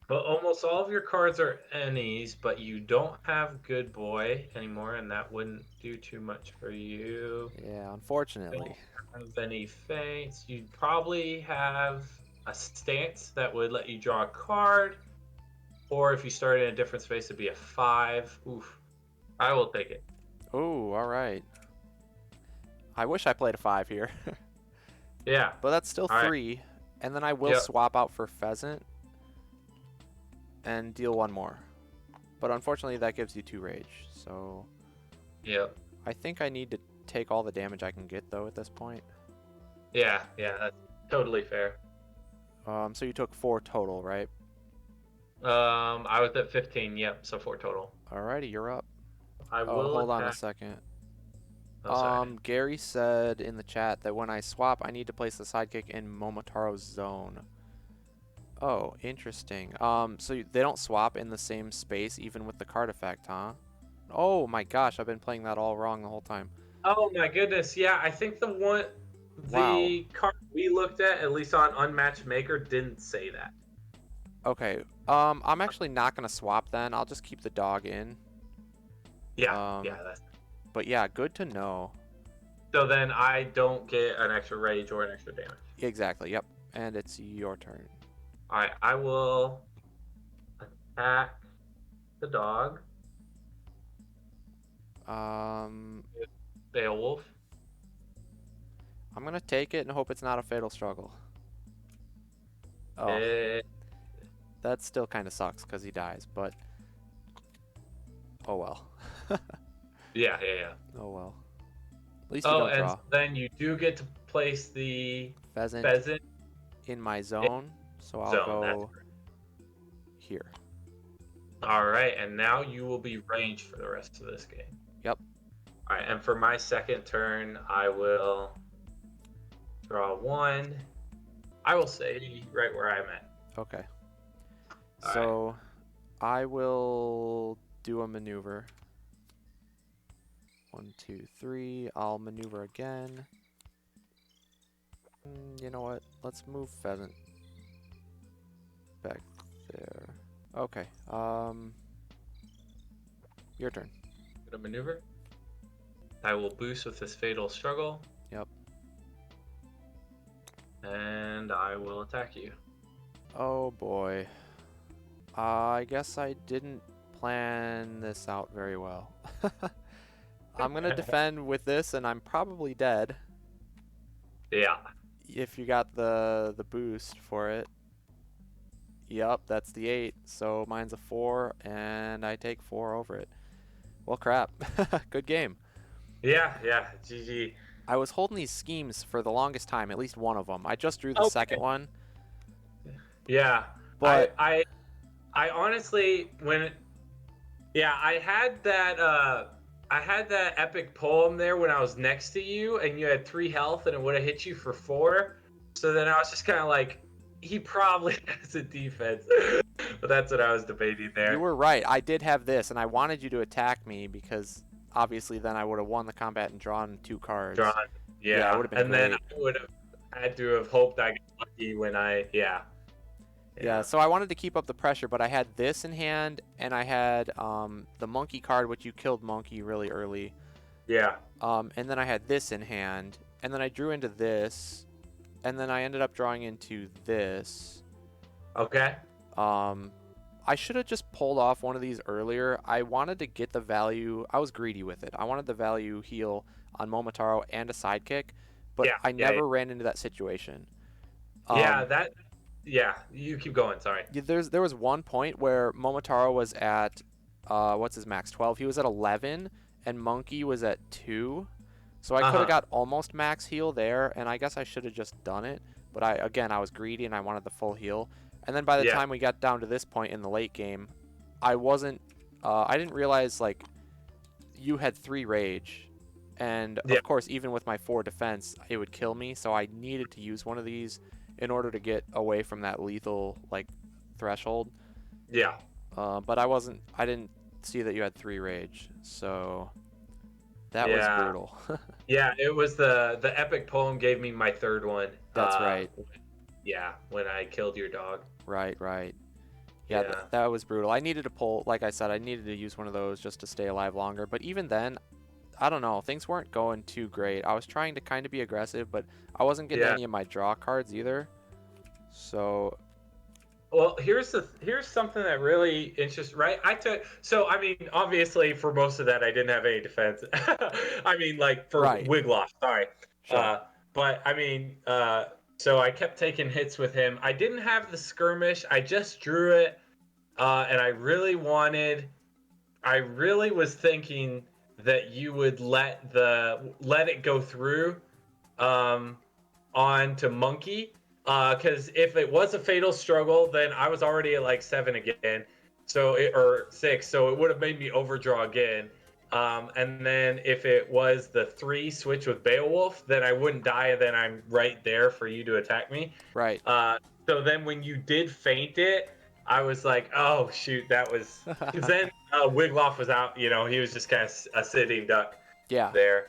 But almost all of your cards are any's, but you don't have Good Boy anymore, and that wouldn't do too much for you. Yeah, unfortunately. Don't have any feints. You'd probably have a stance that would let you draw a card, or if you started in a different space, it'd be a 5. Oof. I will take it. Oh, all right. I wish I played a 5 here. Yeah. But that's still All 3. Right. And then I will swap out for Pheasant and deal 1 more. But unfortunately, that gives you 2 rage. So Yep. I think I need to take all the damage I can get, though, at this point. Yeah, that's totally fair. So you took 4 total, right? I was at 15, yep, so 4 total. Alrighty, you're up. I will hold attack. on a second. Oh, sorry. Gary said in the chat that when I swap, I need to place the sidekick in Momotaro's zone. Oh, interesting. So they don't swap in the same space even with the card effect, huh? Oh my gosh, I've been playing that all wrong the whole time. Oh my goodness, yeah, I think the card we looked at least on Unmatched Maker, didn't say that. Okay, I'm actually not gonna swap then. I'll just keep the dog in. Yeah, But yeah, good to know. So then I don't get an extra rage or an extra damage. Exactly, yep. And it's your turn. Alright, I will attack the dog. Beowulf. I'm gonna take it and hope it's not a fatal struggle. Oh. That still kind of sucks because he dies, but... Oh well. Yeah. Oh well. At least you don't draw. And then you do get to place the Pheasant in my zone, so I'll go here. Alright, and now you will be ranged for the rest of this game. Yep. Alright, and for my second turn, I will draw 1. I will say right where I'm at. Okay. So I will do a maneuver. 1, 2, 3. I'll maneuver again. You know what? Let's move Pheasant back there. Okay. Your turn. Gonna maneuver. I will boost with this fatal struggle. Yep. And I will attack you. Oh boy. I guess I didn't plan this out very well. I'm gonna defend with this, and I'm probably dead. Yeah. If you got the boost for it. Yep, that's the 8. So mine's a 4, and I take 4 over it. Well, crap. Good game. Yeah. GG. I was holding these schemes for the longest time, at least one of them. I just drew the second one. Yeah. But I honestly, I had that epic poem there when I was next to you, and you had 3 health, and it would have hit you for 4. So then I was just kind of like, he probably has a defense, but that's what I was debating there. You were right. I did have this, and I wanted you to attack me because obviously then I would have won the combat and drawn 2 cards. Drawn, Yeah, it would have been and great. then I would have had to have hoped I got lucky when Yeah, so I wanted to keep up the pressure, but I had this in hand, and I had the monkey card, which you killed monkey really early. Yeah. And then I had this in hand, and then I drew into this, and then I ended up drawing into this. Okay. I should have just pulled off one of these earlier. I wanted to get the value. I was greedy with it. I wanted the value heal on Momotaro and a sidekick, but I never ran into that situation. You keep going. Sorry. There was one point where Momotaro was at what's his max 12. He was at 11, and Monkey was at 2. So I could have got almost max heal there, and I guess I should have just done it. But I was greedy and I wanted the full heal. And then by the time we got down to this point in the late game, I didn't realize like you had 3 rage, and of course even with my 4 defense, it would kill me. So I needed to use one of these in order to get away from that lethal like threshold. Yeah. But I didn't see that you had 3 rage, so that was brutal. Yeah, it was the epic poem gave me my 3rd one. That's right. Yeah, when I killed your dog. Right. Yeah, that was brutal. I needed to pull, like I said, I needed to use one of those just to stay alive longer. But even then, I don't know, things weren't going too great. I was trying to kind of be aggressive, but I wasn't getting any of my draw cards either. So, well, here's something that really interests, right? I mean, obviously for most of that I didn't have any defense. I mean, like for Wigloff, sorry. Sure. But I mean, so I kept taking hits with him. I didn't have the skirmish. I just drew it, and I really was thinking that you would let it go through on to Monkey, because if it was a fatal struggle, then I was already at like 7 again, or 6, so it would have made me overdraw again. And then if it was the 3 switch with Beowulf, then I wouldn't die, and then I'm right there for you to attack me. Right. So then when you did feint it, I was like, oh shoot, that was because then Wigloff was out. You know, he was just kind of a sitting duck. Yeah. There.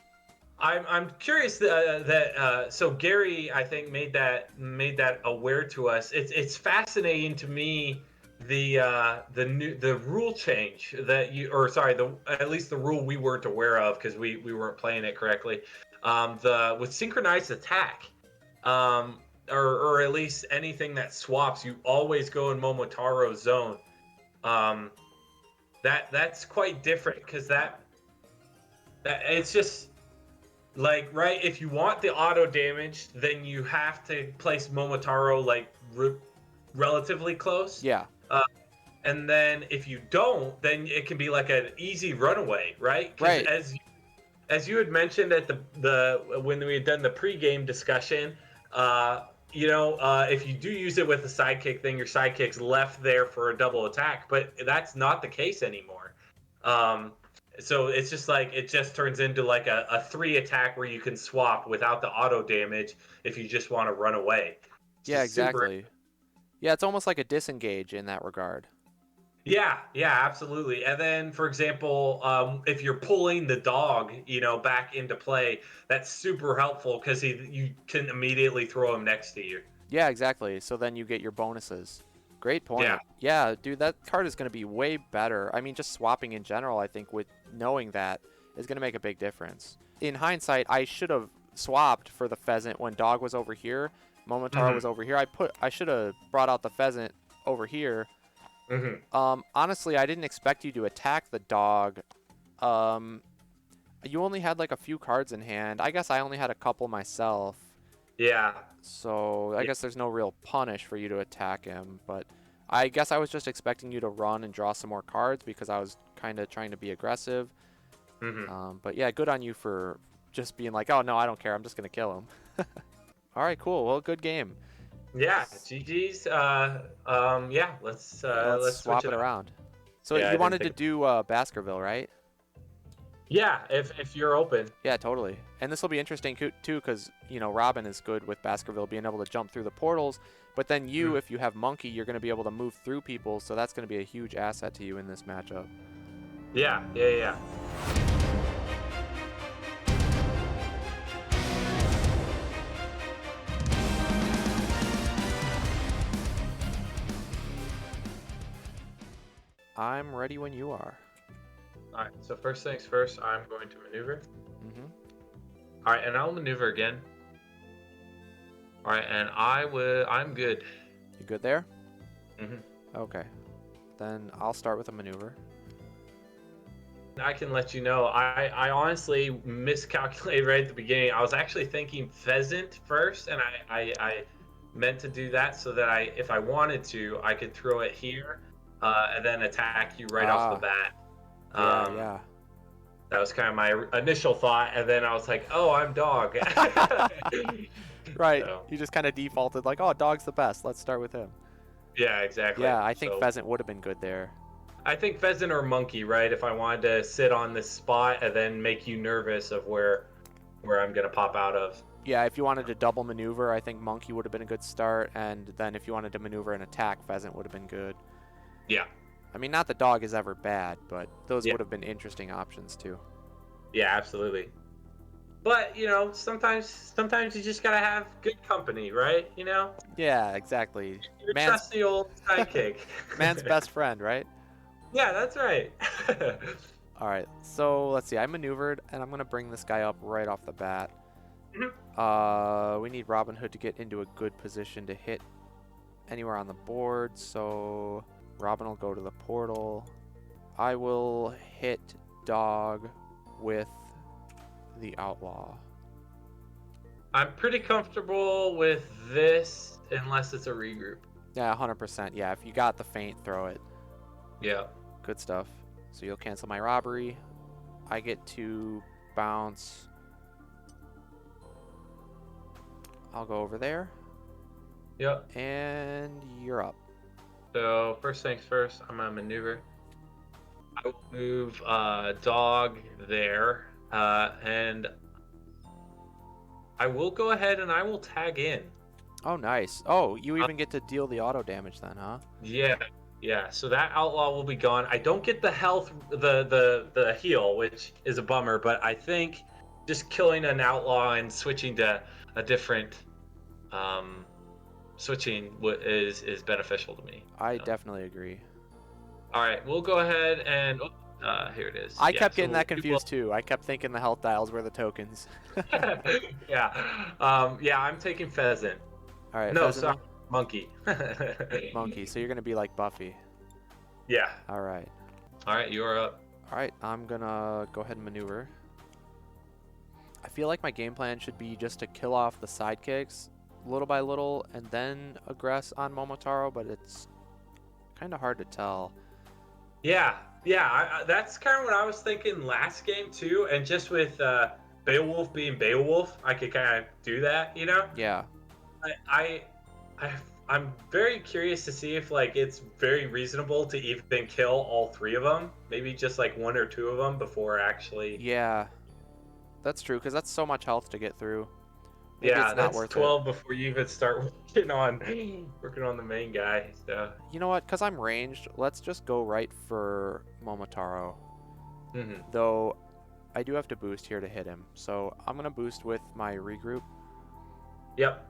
I'm curious so Gary, I think, made that aware to us. It's fascinating to me the rule change that at least the rule we weren't aware of because we weren't playing it correctly. With synchronized attack, or at least anything that swaps, you always go in Momotaro's zone. That's quite different because that it's just like, right, if you want the auto damage, then you have to place Momotaro like relatively close. Yeah. And then if you don't, then it can be like an easy runaway, right? Right. As you had mentioned at the when we had done the pregame discussion, if you do use it with a sidekick, then your sidekick's left there for a double attack, but that's not the case anymore. So it's just like it just turns into like a 3 attack where you can swap without the auto damage if you just want to run away. Yeah, exactly. Yeah, it's almost like a disengage in that regard. Yeah, absolutely. And then, for example, if you're pulling the dog, back into play, that's super helpful because you can immediately throw him next to you. Yeah, exactly. So then you get your bonuses. Great point. Yeah, dude, that card is going to be way better. I mean, just swapping in general, I think, with knowing that is going to make a big difference. In hindsight, I should have swapped for the pheasant when dog was over here. Momotaro was over here. I should have brought out the pheasant over here. Honestly, I didn't expect you to attack the dog. You only had like a few cards in hand. I guess I only had a couple myself. Yeah. So I guess there's no real punish for you to attack him, but I guess I was just expecting you to run and draw some more cards because I was kind of trying to be aggressive. But yeah, good on you for just being like, oh no, I don't care, I'm just gonna kill him. All right, cool. Well, good game. Yeah, GG's. Yeah, let's Let's switch swap it it up. around. So Yeah, I you didn't wanted to think. do Baskerville, right? Yeah, if you're open. Yeah, totally. And this will be interesting too, because Robin is good with Baskerville being able to jump through the portals. But then you, Mm. if you have Monkey, you're going to be able to move through people, so that's going to be a huge asset to you in this matchup. Yeah. I'm ready when you are. All right. So first things first, I'm going to maneuver. Mm-hmm. All right, and I'll maneuver again. All right, and I'm good. You good there? Hmm. Okay. Then I'll start with a maneuver. I can let you know. I honestly miscalculated right at the beginning. I was actually thinking pheasant first, and I meant to do that so that if I wanted to, I could throw it here, and then attack you right off the Ah, bat. Um, yeah. that was kind of my initial thought, and then I was like, oh, I'm dog. Right. So You just kind of defaulted like, oh, dog's the best. Let's start with him. yeah, exactly. Yeah, I think So pheasant would have been good there. I think pheasant or monkey, right? If I wanted to sit on this spot and then make you nervous of where I'm gonna pop out of. Yeah, if you wanted to double maneuver, I think monkey would have been a good start. And then if you wanted to maneuver and attack, pheasant would have been good. Yeah, I mean, not that dog is ever bad, but those yeah, would have been interesting options too. yeah, absolutely. But sometimes you just gotta have good company, right? Yeah, exactly. Your Man's trusty old sidekick. man's best friend, right? Yeah, that's right. All right, so let's see. I maneuvered, and I'm gonna bring this guy up right off the bat. Mhm. We need Robin Hood to get into a good position to hit anywhere on the board. So Robin will go to the portal. I will hit dog with the outlaw. I'm pretty comfortable with this unless it's a regroup. Yeah, 100%. Yeah, if you got the feint, throw it. Yeah. Good stuff. So you'll cancel my robbery. I get to bounce. I'll go over there. Yep. And you're up. So first things first, I'm gonna maneuver. I will move dog there, and I will go ahead and I will tag in. Oh, nice. Oh, you Uh, even get to deal the auto damage then, huh? yeah, yeah. So that outlaw will be gone. I don't get the health, the heal, which is a bummer. But I think just killing an outlaw and switching to a different, um, is beneficial to me. I definitely agree. All right, we'll go ahead and here it is. I Yeah. kept So getting that we will. confused too. I kept thinking the health dials were the tokens. Yeah. Yeah, I'm taking pheasant. All right, No, pheasant sorry, then? monkey. Monkey. So you're going to be like Buffy. Yeah. All right. All right, you're up. All right, I'm going to go ahead and maneuver. I feel like my game plan should be just to kill off the sidekicks little by little and then aggress on Momotaro, but it's kind of hard to tell. Yeah, yeah. That's kind of what I was thinking last game too, and just with Beowulf being Beowulf, I could kind of do that. Yeah. I, I, I'm very curious to see if like it's very reasonable to even kill all three of them. Maybe just like one or two of them before actually. Yeah. That's true, because that's so much health to get through. Maybe Yeah, it's not that's worth it. 12 before you even start working on the main guy. So. You know what? Because I'm ranged, let's just go right for Momotaro. Mhm. Though, I do have to boost here to hit him. So I'm going to boost with my regroup. Yep.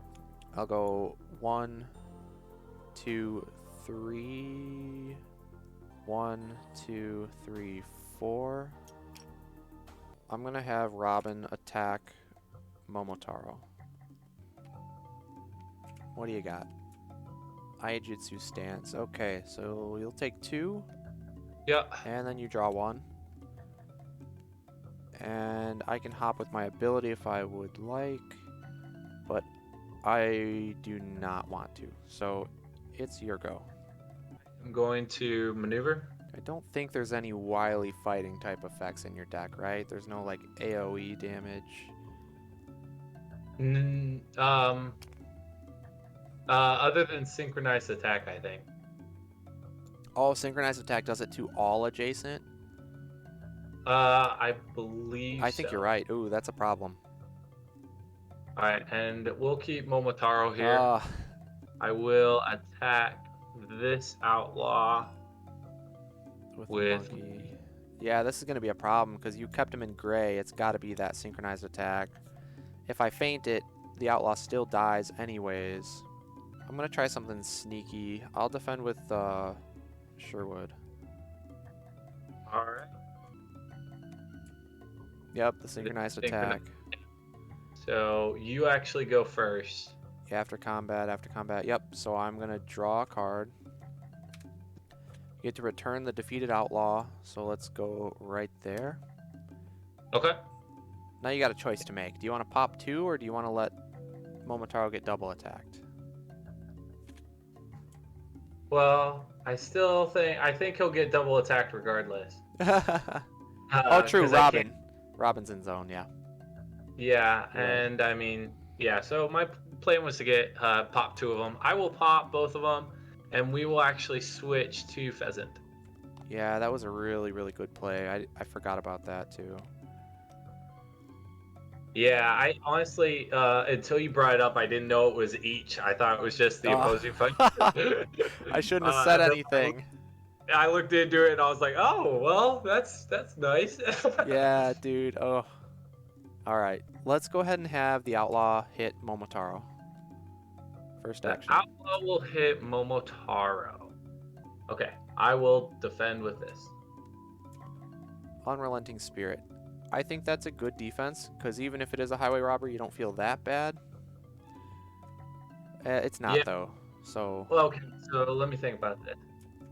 I'll go 1, 2, 3. 1, 2, 3, 4. I'm going to have Robin attack Momotaro. What do you got? Iaijitsu stance. Okay, so you'll take 2, Yep. and then you draw 1. And I can hop with my ability if I would like, but I do not want to. So it's your go. I'm going to maneuver. I don't think there's any wily fighting type effects in your deck, right? There's no like AoE damage. Other than synchronized attack, I think. Oh, synchronized attack does it to all adjacent? I believe I think so. you're right. Ooh, that's a problem. All right, and we'll keep Momotaro here. Uh, I will attack this outlaw with with. monkey. Yeah, this is going to be a problem because you kept him in gray. It's got to be that synchronized attack. If I feint it, the outlaw still dies anyways. I'm going to try something sneaky. I'll defend with Sherwood. All right. Yep, the synchronized attack. So you actually go first. Yeah, after combat, after combat. Yep, so I'm going to draw a card. You get to return the defeated outlaw, so let's go right there. Okay. Now you got a choice to make. Do you want to pop 2, or do you want to let Momotaro get double attacked? Well, I think he'll get double attacked regardless. Oh, true, 'Cause I Robin. can't- Robin's in zone, yeah. Yeah, You're right. and I mean, yeah. So my plan was to get pop 2 of them. I will pop both of them, and we will actually switch to pheasant. Yeah, that was a really, really good play. I forgot about that, too. Yeah, I honestly, until you brought it up, I didn't know it was each. I thought it was just the Oh. opposing fight. I shouldn't have said And then anything. I looked into it and I was like, oh, well, that's nice. Yeah, dude. Oh. All right. Let's go ahead and have the outlaw hit Momotaro. First The action. outlaw will hit Momotaro. Okay, I will defend with this. Unrelenting Spirit. I think that's a good defense, because even if it is a highway robbery, you don't feel that bad. It's not, Yeah. though. So. Well, okay, so let me think about this.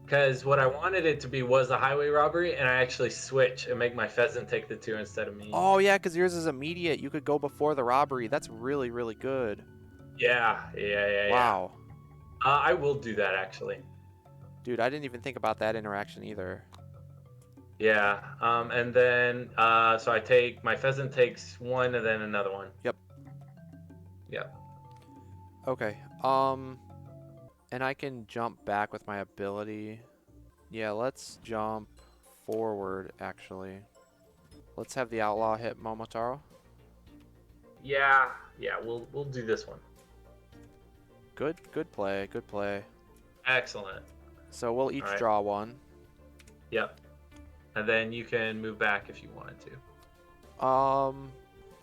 Because what I wanted it to be was a highway robbery, and I actually switch and make my pheasant take the 2 instead of me. Oh, yeah, because yours is immediate. You could go before the robbery. That's really, really good. Yeah. Wow. I will do that, actually. Dude, I didn't even think about that interaction either. Yeah, and then, so I take, my pheasant takes 1 and then another 1. Yep. Okay. And I can jump back with my ability. Yeah, let's jump forward, actually. Let's have the outlaw hit Momotaro. Yeah, we'll do this one. Good play, good play. Excellent. So we'll each Alright. draw 1. Yep. And then you can move back if you wanted to.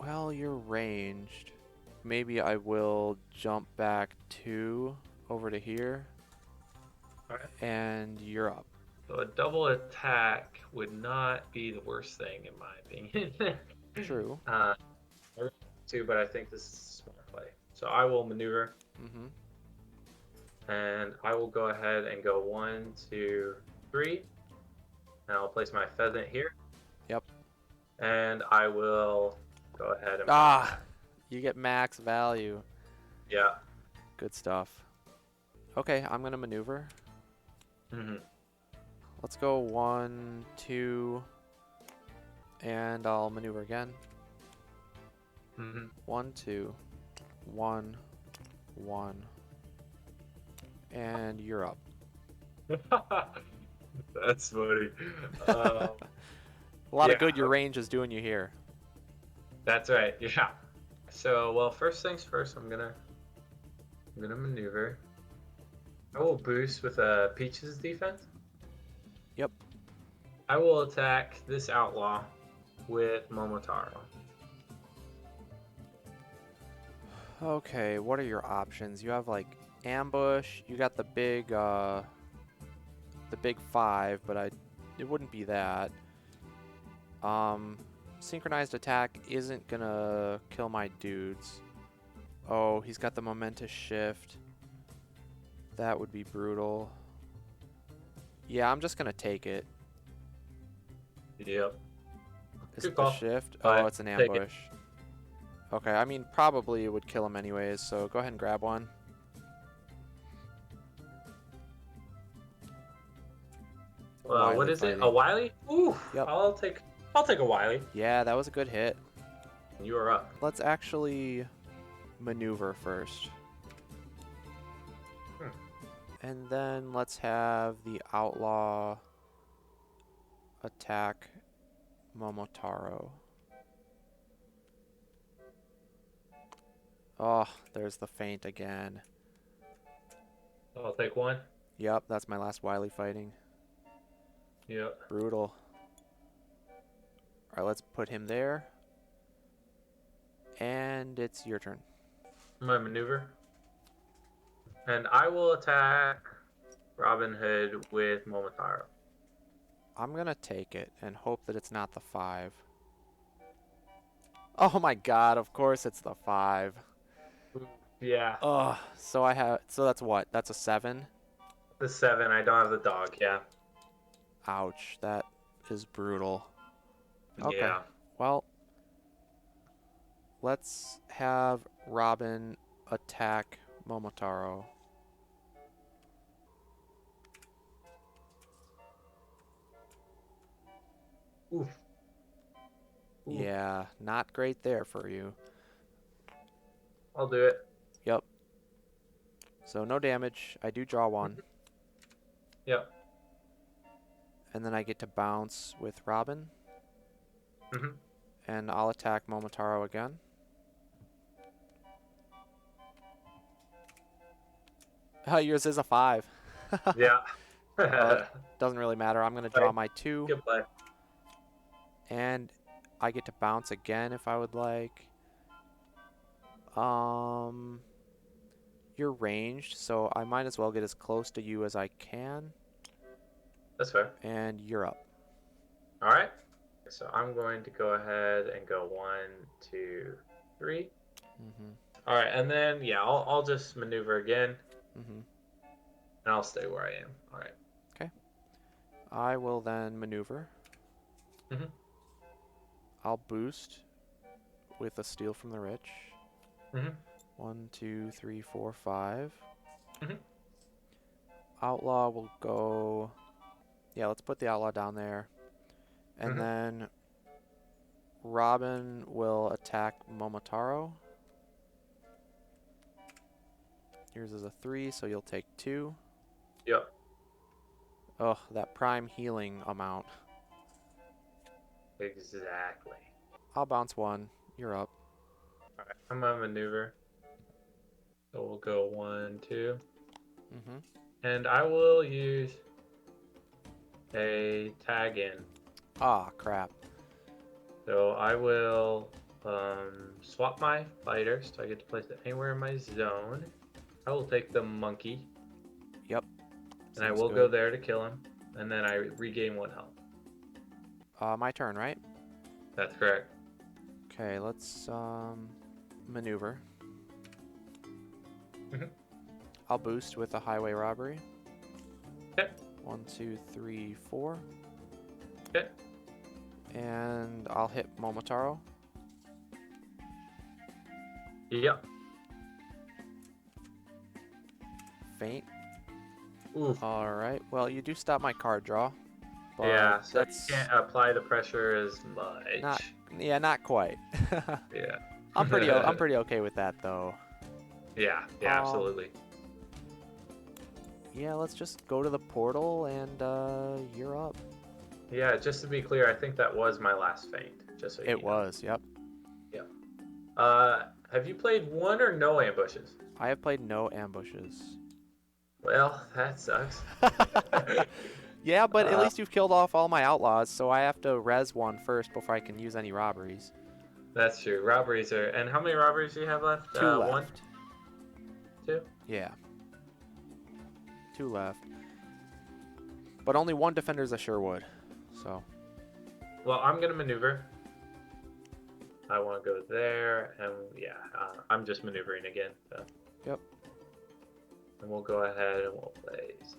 Well, you're ranged. Maybe I will jump back 2 over to here. Alright. And you're up. So a double attack would not be the worst thing in my opinion. True. Too, but I think this is a smart play. So I will maneuver. Mm-hmm. And I will go ahead and go 1, 2, 3. And I'll place my pheasant here. Yep. And I will go ahead and... You get max value. Yeah. Good stuff. Okay, I'm going to maneuver. Mm-hmm. Let's go 1, 2, and I'll maneuver again. Mm-hmm. 1, 2, 1, 1, and you're up. That's funny. A lot of good your range is doing you here. That's right. Yeah. So, well, first things first, I'm gonna maneuver. I will boost with a Peach's defense. Yep. I will attack this outlaw with Momotaro. Okay, what are your options? You have like ambush. You got the big 5, but it wouldn't be that. Synchronized attack isn't gonna kill my dudes. Oh, he's got the momentous shift. That would be brutal. Yeah, I'm just gonna take it. Yep. Is Good it the call. shift? Alright, Oh, it's an take it. ambush. Okay, I mean, probably it would kill him anyways, so go ahead and grab one. What is it? A Wily? Ooh. Yep. I'll take a Wily. Yeah, that was a good hit. You are up. Let's actually maneuver first. And then let's have the outlaw attack Momotaro. Oh, there's the feint again. I'll take one. Yep, that's my last Wily fighting. Yep. Brutal. Alright, let's put him there. And it's your turn. My maneuver. And I will attack Robin Hood with Momotaro. I'm going to take it and hope that it's not the 5. Oh my god, of course it's the 5. Yeah. Ugh, so that's what? That's a 7? The 7. I don't have the dog. Yeah. Ouch, that is brutal. Okay, Yeah. well, let's have Robin attack Momotaro. Oof. Oof. Yeah, not great there for you. I'll do it. Yep. So no damage. I do draw one. Yep. And then I get to bounce with Robin. Mm-hmm. And I'll attack Momotaro again. Yours is a 5. Yeah. Doesn't really matter. I'm going to draw my 2. Goodbye. And I get to bounce again if I would like. You're ranged, so I might as well get as close to you as I can. That's fair. And you're up. All right. So I'm going to go ahead and go 1, 2, 3. Mm-hmm. All right, and then yeah, I'll just maneuver again, Mm-hmm. and I'll stay where I am. All right. Okay. I will then maneuver. Mm-hmm. I'll boost with a steal from the rich. Mm-hmm. 1, 2, 3, 4, 5. Mm-hmm. Outlaw will go. Yeah, let's put the outlaw down there. And Mm-hmm. then Robin will attack Momotaro. Yours is a 3, so you'll take 2. Yep. Oh, that prime healing amount. Exactly. I'll bounce 1. You're up. All right. I'm gonna maneuver. So we'll go 1, 2, Mm-hmm. and I will use a tag in. Ah, crap. So I will swap my fighter, so I get to place it anywhere in my zone. I will take the monkey. Yep. And I Seems will good. go there to kill him, and then I regain 1 health. My turn, right? That's correct. Okay, let's maneuver. Mhm. I'll boost with a highway robbery. Okay. 1, 2, 3, 4. Okay. And I'll hit Momotaro. Yep. Feint. Oof. Alright, well, you do stop my card draw. But Yeah, so that's you can't apply the pressure as much. not quite. Yeah. I'm pretty okay with that though. Yeah, absolutely. Yeah, let's just go to the portal and you're up. Yeah, just to be clear, I think that was my last feint. Just so you know. It was, yep. Yeah. Have you played one or no ambushes? I have played no ambushes. Well, that sucks. Yeah, but at least you've killed off all my outlaws, so I have to res one first before I can use any robberies. That's true. Robberies are. And how many robberies do you have left? 2 left. 1, 2. Yeah. 2 left. But only 1 defender's a Sherwood, so. Well, I'm gonna maneuver. I want to go there, and yeah, I'm just maneuvering again. So. Yep. And we'll go ahead and we'll place.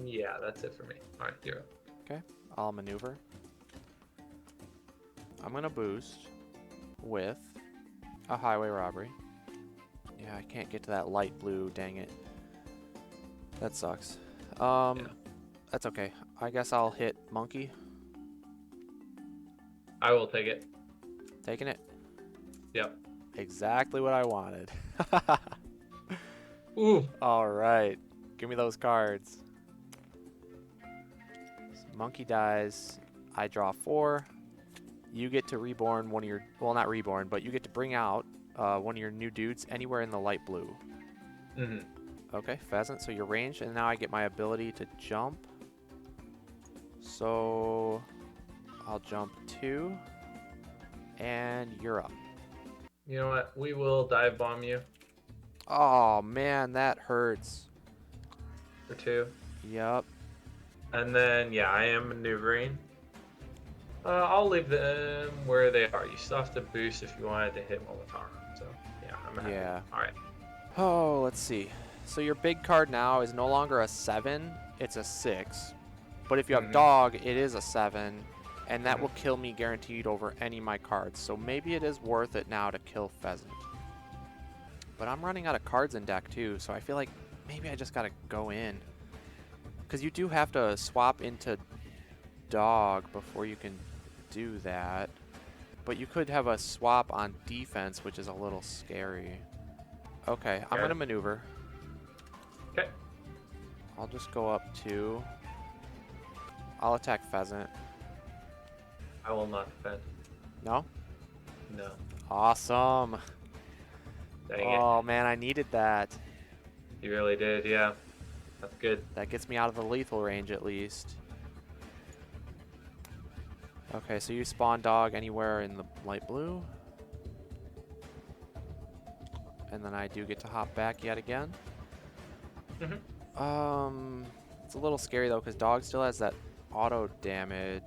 Yeah, that's it for me. All right, you're up. Okay, I'll maneuver. I'm gonna boost with a highway robbery. Yeah, I can't get to that light blue, dang it. That sucks. Yeah. That's okay. I guess I'll hit monkey. I will take it. Taking it. Yep. Exactly what I wanted. Ooh. All right. Give me those cards. Monkey dies. I draw 4. You get to reborn one of your... Well, not reborn, but you get to bring out one of your new dudes anywhere in the light blue. Mm-hmm. Okay, pheasant. So you're ranged, and now I get my ability to jump. So I'll jump 2, and you're up. You know what? We will dive bomb you Oh, man, that hurts. for 2. Yep. And then, yeah, I am maneuvering. I'll leave them where they are. You still have to boost if you wanted to hit Momotaro. So, yeah, I'm happy. Yeah. All right. Oh, let's see. So your big card now is no longer a 7, it's a 6. But if you have dog, it is a 7, and that will kill me guaranteed over any of my cards. So maybe it is worth it now to kill pheasant. But I'm running out of cards in deck too, so I feel like maybe I just gotta go in. Because you do have to swap into dog before you can do that. But you could have a swap on defense, which is a little scary. Okay, I'm gonna maneuver. Okay. I'll just go up 2. I'll attack pheasant. I will not defend. No? No. Awesome. Dang Oh man, I needed that. it. You really did, yeah. That's good. That gets me out of the lethal range at least. Okay, so you spawn dog anywhere in the light blue. And then I do get to hop back yet again. It's a little scary though, because dog still has that auto damage.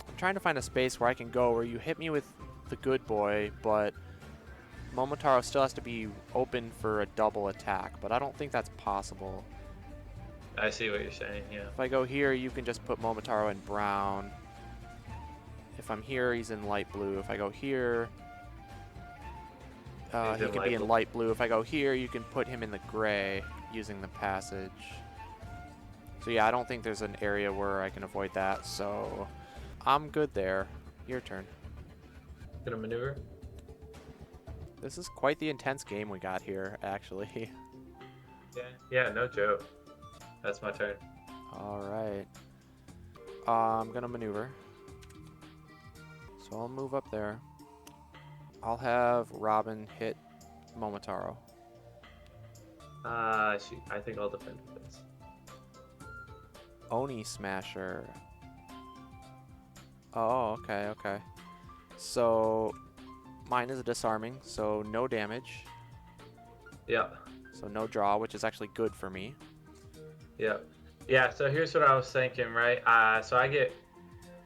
I'm trying to find a space where I can go where you hit me with the good boy, but Momotaro still has to be open for a double attack, but I don't think that's possible. I see what you're saying, yeah. If I go here, you can just put Momotaro in brown. If I'm here, he's in light blue. If I go here, he can be in light blue. If I go here, you can put him in the gray using the passage. So yeah, I don't think there's an area where I can avoid that, so I'm good there. Your turn. Gonna maneuver? This is quite the intense game we got here, actually. Yeah, no joke. That's my turn. Alright. I'm gonna maneuver. So I'll move up there. I'll have Robin hit Momotaro. Shoot, I think I'll defend with this. Oni Smasher. Oh, okay, okay. So mine is a disarming, so no damage. Yeah. So no draw, which is actually good for me. Yeah. Yeah, so here's what I was thinking, right? So I get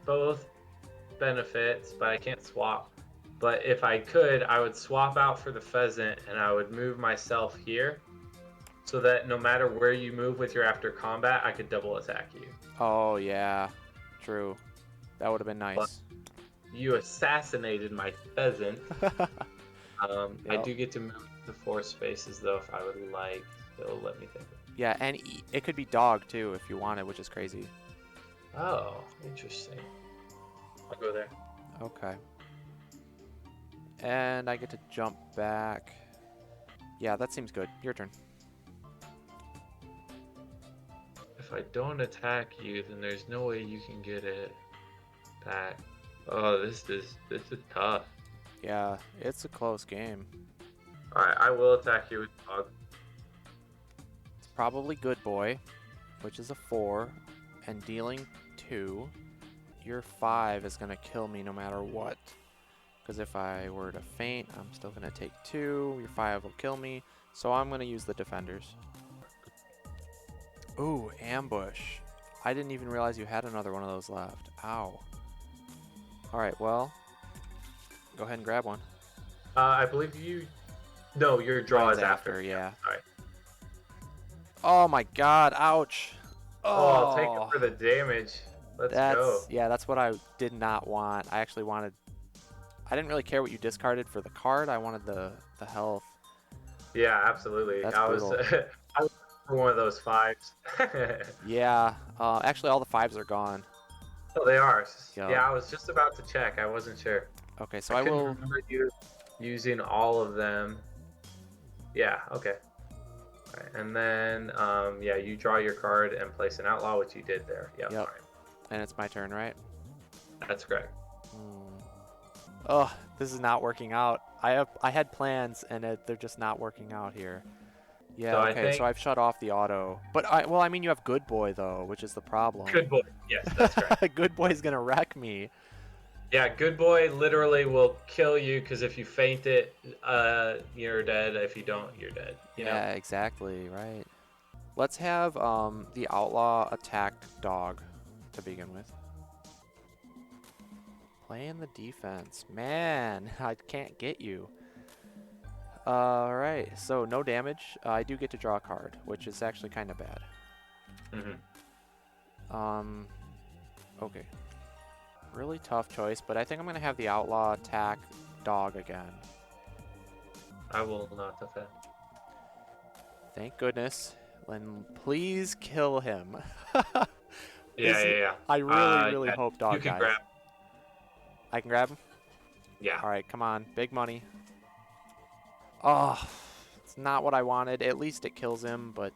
both benefits, but I can't swap. But if I could, I would swap out for the pheasant and I would move myself here so that no matter where you move with your after combat, I could double attack you. Oh, yeah. True. That would have been nice. But you assassinated my pheasant. I do get to move to 4 spaces, though, if I would like. So let me think. Yeah, and it could be dog, too, if you wanted, which is crazy. Oh, interesting. I'll go there. Okay. And I get to jump back. Yeah, that seems good. Your turn. If I don't attack you, then there's no way you can get it back. Oh, this is tough. Yeah, it's a close game. Alright, I will attack you with dog. It's probably good boy, which is a 4, and dealing 2. Your 5 is going to kill me no matter what. Because if I were to feint, I'm still going to take 2. Your 5 will kill me. So I'm going to use the defenders. Ooh, ambush. I didn't even realize you had another one of those left. Ow. Alright, well, go ahead and grab one. I believe you... No, your draw Mine's is after. yeah. Alright. Oh my god, ouch. Oh, I'll take it for the damage. Let's go. Yeah, that's what I did not want. I actually wanted... I didn't really care what you discarded for the card. I wanted the health. Yeah, absolutely. That's I was for one of those 5s. Yeah, actually all the 5s are gone. Oh, they are. Yo. Yeah, I was just about to check. I wasn't sure. Okay, so I I couldn't will... remember you using all of them. Yeah, okay. Right, and then yeah, you draw your card and place an outlaw, which you did there. Yep. Yep. Fine. And it's my turn, right? That's correct. Oh, this is not working out. I had plans, and they're just not working out here. Yeah, So I okay, think so I've shut off the auto. But, well, I mean, you have Good Boy, though, which is the problem. good boy. Yes, that's correct. Good Boy's going to wreck me. Yeah, good boy literally will kill you because if you faint it, you're dead. If you don't, you're dead. You know? Yeah, exactly, right. Let's have the Outlaw attack dog to begin with. Playing the defense. Man, I can't get you. Alright, so no damage. I do get to draw a card, which is actually kind of bad. Okay. Really tough choice, but I think I'm going to have the Outlaw attack dog again. I will not defend. Thank goodness. Then please kill him. Yeah. I really Yeah, hope dog you can dies. grab. I can grab him? Yeah. Alright, come on. Big money. Oh, it's not what I wanted. At least it kills him, but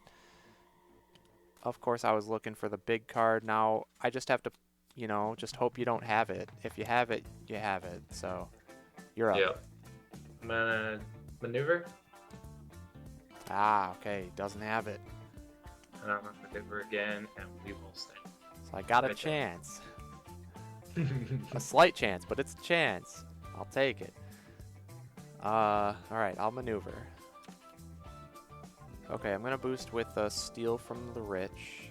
of course I was looking for the big card. Now I just have to, you know, just hope you don't have it. If you have it, you have it. So you're up. Yep. Maneuver. Ah, okay. Doesn't have it. And I'm gonna maneuver again, and we will stay. So I got a Right there. chance. A slight chance, but it's a chance. I'll take it. Alright, I'll maneuver. Okay, I'm gonna boost with Steal from the Rich.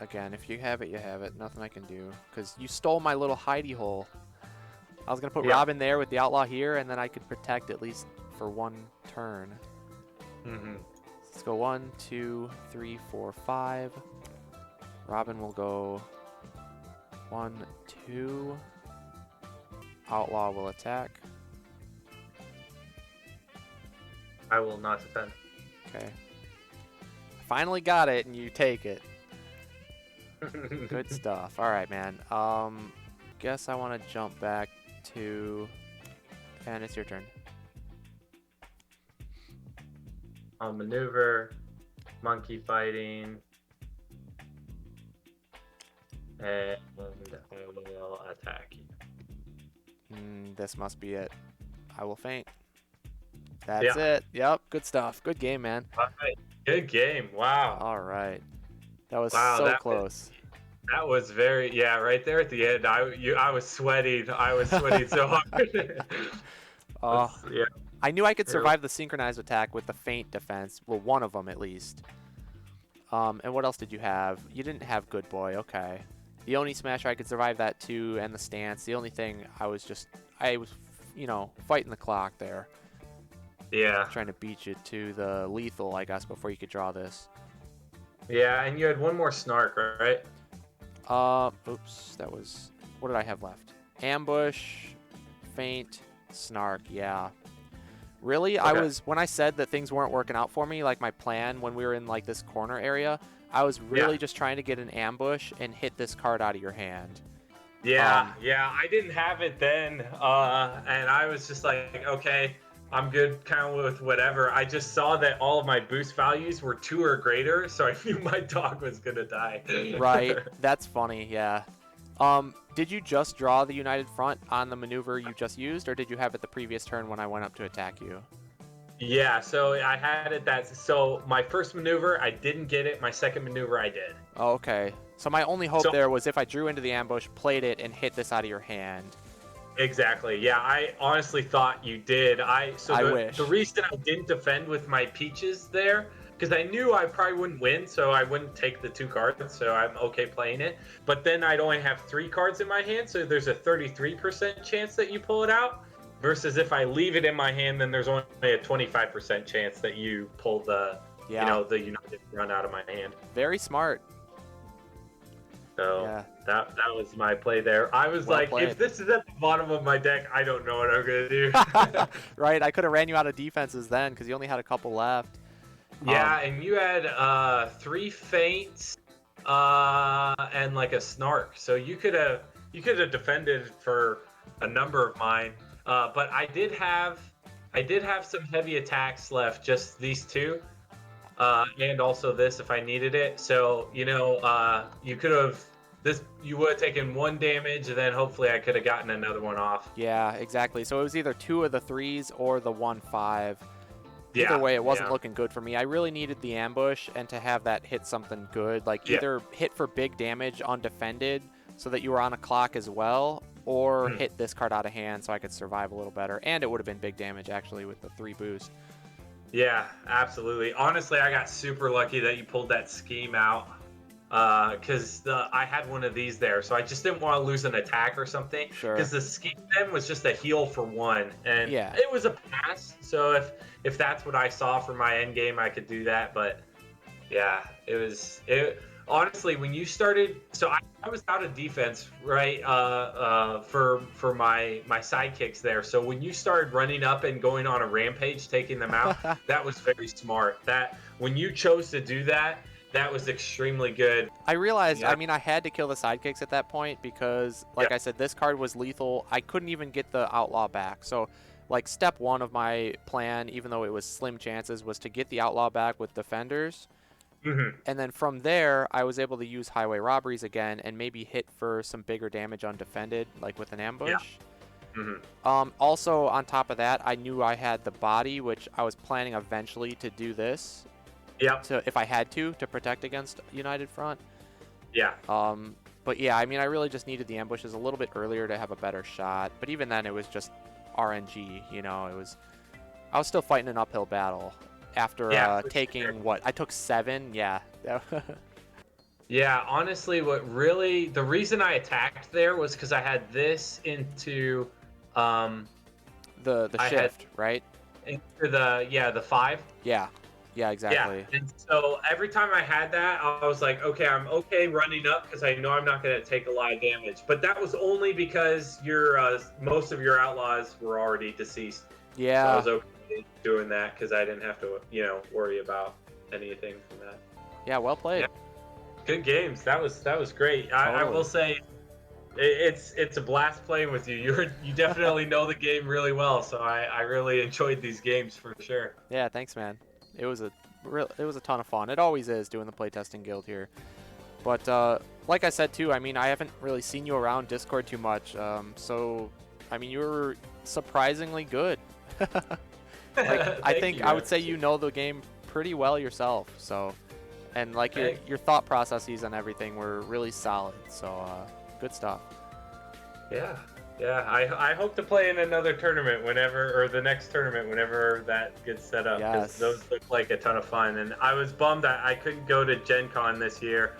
Again, if you have it, you have it. Nothing I can do. Because you stole my little hidey hole. I was gonna put Robin there with the Outlaw here, and then I could protect at least for one turn. Let's go 1, 2, 3, 4, 5. Robin will go 1, 2. Outlaw will attack. I will not defend. Okay. Finally got it, and you take it. Good stuff. All right, man. Guess I want to jump back to... And it's your turn. I'll maneuver, monkey fighting, and I will attack you. This must be it. I will faint. That's it. Yep. Good stuff. Good game, man. All right. Good game. Wow. All right. That was Wow, so that close. That was very, yeah, right there at the end. I was sweating. I was sweating so hard. Yeah. I knew I could survive the synchronized attack with the feint defense. Well, one of them at least. And what else did you have? You didn't have Good Boy. Okay. The Oni Smasher, I could survive that too, and the stance. The only thing I was, you know, fighting the clock there. Yeah. Trying to beat you to the lethal, I guess, before you could draw this. Yeah, and you had one more snark, right? Oops, that was... What did I have left? Ambush, feint, snark, yeah. Really? Okay. When I said that things weren't working out for me, like my plan when we were in like this corner area, I was really just trying to get an ambush and hit this card out of your hand. Yeah, I didn't have it then, and I was just like, okay, I'm good kind of with whatever. I just saw that all of my boost values were 2 or greater, so I knew my dog was gonna die. Right, that's funny, yeah. Did you just draw the United Front on the maneuver you just used, or did you have it the previous turn when I went up to attack you? Yeah, so I had it so my first maneuver, I didn't get it. My second maneuver, I did. Oh, okay. So my only hope there was if I drew into the ambush, played it, and hit this out of your hand. Exactly. Yeah, I honestly thought you did. wish. The reason I didn't defend with my peaches there, because I knew I probably wouldn't win, so I wouldn't take the 2 cards, so I'm okay playing it. But then I'd only have 3 cards in my hand, so there's a 33% chance that you pull it out. Versus if I leave it in my hand, then there's only a 25% chance that you pull the, you know, the United Run out of my hand. Very smart. So that was my play there. I was well like, played. If this is at the bottom of my deck, I don't know what I'm gonna do. Right, I could have ran you out of defenses then because you only had a couple left. Yeah, and you had 3 feints and like a snark, so you could have defended for a number of mine. But I did have some heavy attacks left, just these 2. and also this if I needed it. So you could have you would have taken 1 damage, and then hopefully I could have gotten another one off. Yeah, exactly. So it was either 2 of the 3s or the 1/5. Either Yeah, way, it wasn't yeah, looking good for me. I really needed the ambush and to have that hit something good, like yeah. either hit for big damage undefended so that you were on a clock as well, or Hmm. hit this card out of hand so I could survive a little better. And it would have been big damage actually with the 3 boost. Yeah, absolutely. Honestly, I got super lucky that you pulled that scheme out, because I had one of these there, so I just didn't want to lose an attack or something. Sure. Because the scheme then was just a heal for 1, and Yeah. it was a pass. So if that's what I saw for my end game, I could do that. But yeah, it. Honestly, when you started, so I was out of defense, right? For my sidekicks there. So when you started running up and going on a rampage, taking them out, that was very smart. That when you chose to do that, that was extremely good. I realized, Yeah. I mean, I had to kill the sidekicks at that point because, like Yeah. I said, this card was lethal. I couldn't even get the Outlaw back. So, like, step 1 of my plan, even though it was slim chances, was to get the Outlaw back with Defenders. Hmm. And then from there, I was able to use Highway Robberies again and maybe hit for some bigger damage undefended, like with an ambush. Hmm. Also, on top of that, I knew I had the body, which I was planning eventually to do this, Yep. to if I had to protect against United Front. Yeah. But yeah, I mean, I really just needed the ambushes a little bit earlier to have a better shot. But even then, it was just RNG. I was still fighting an uphill battle after Yeah, for taking sure. what I took 7. Yeah, Yeah, honestly, the reason I attacked there was because I had this into, the I had shift, right? into the 5. Yeah, Yeah, exactly. and so every time I had that, I was like, okay, I'm okay running up because I know I'm not going to take a lot of damage. But that was only because most of your outlaws were already deceased. So I Yeah, was okay doing that because I didn't have to, worry about anything from that. yeah, well played. Yeah. Good games. That was great. I Totally. will say, it's a blast playing with you. You definitely know the game really well. So I really enjoyed these games for sure. Yeah, thanks, man. It was a ton of fun. It always is doing the Playtesting Guild here. But like I said too, I mean, I haven't really seen you around Discord too much. So I mean, you were surprisingly good. Like I think I would say you know the game pretty well yourself. So, and like your thought processes and everything were really solid. So good stuff. Yeah, yeah. I hope to play in another tournament or the next tournament whenever that gets set up. Because Yes. those look like a ton of fun. And I was bummed that I couldn't go to Gen Con this year,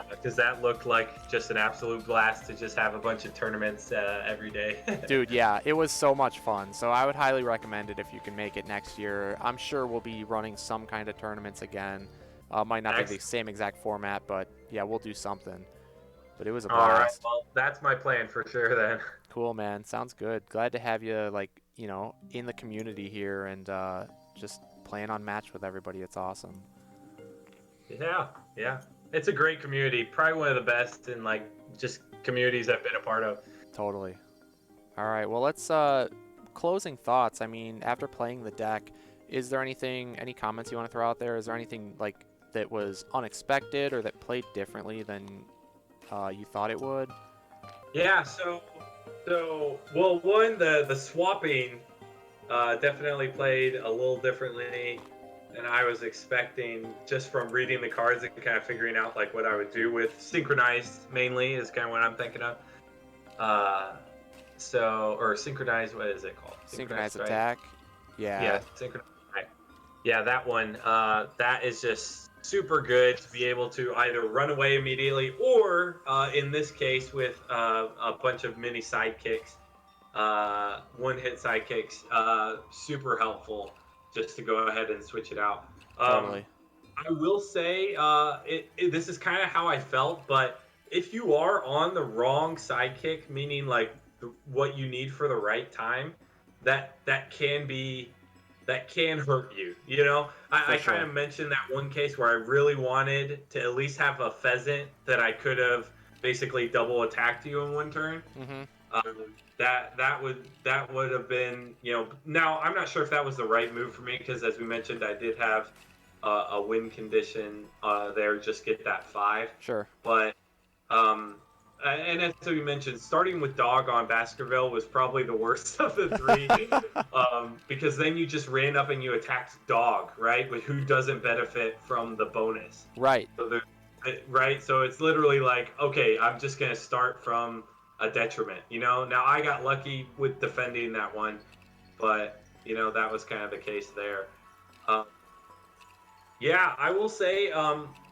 because that looked like just an absolute blast to just have a bunch of tournaments every day. Dude, yeah, it was so much fun. So I would highly recommend it if you can make it next year. I'm sure we'll be running some kind of tournaments again. Might not be the same exact format, but yeah, we'll do something. But it was a All right, blast. well, that's my plan for sure then. Cool, man. Sounds good. Glad to have you, like, in the community here and just playing Unmatched with everybody. It's awesome. Yeah, yeah. It's a great community. Probably one of the best in like just communities I've been a part of. Totally. All right, well, let's closing thoughts. I mean, after playing the deck, is there any comments you want to throw out there? Is there anything like that was unexpected or that played differently than you thought it would? Yeah, well, one, the swapping definitely played a little differently than I was expecting, just from reading the cards and kind of figuring out like what I would do with Synchronized mainly is kind of what I'm thinking of. Or Synchronized, what is it called? Synchronized right? attack. Yeah. Yeah, Synchronized. Right. Yeah, that one. That is just super good to be able to either run away immediately or, in this case, with a bunch of mini sidekicks, one-hit sidekicks, super helpful just to go ahead and switch it out. Totally. I will say, this is kind of how I felt, but if you are on the wrong sidekick, meaning like what you need for the right time, that can hurt you. I sure. kind of mentioned that one case where I really wanted to at least have a pheasant that I could have basically double attacked you in one turn. Mm-hmm. That would have been, now I'm not sure if that was the right move for me, because as we mentioned, I did have a win condition there, just get that 5. Sure. But and as we mentioned, starting with Dog on Baskerville was probably the worst of the 3, because then you just ran up and you attacked Dog, right? But who doesn't benefit from the bonus? Right. So right? So it's literally like, okay, I'm just gonna start from a detriment. Now I got lucky with defending that one, but that was kind of the case there. Um, yeah, I will say,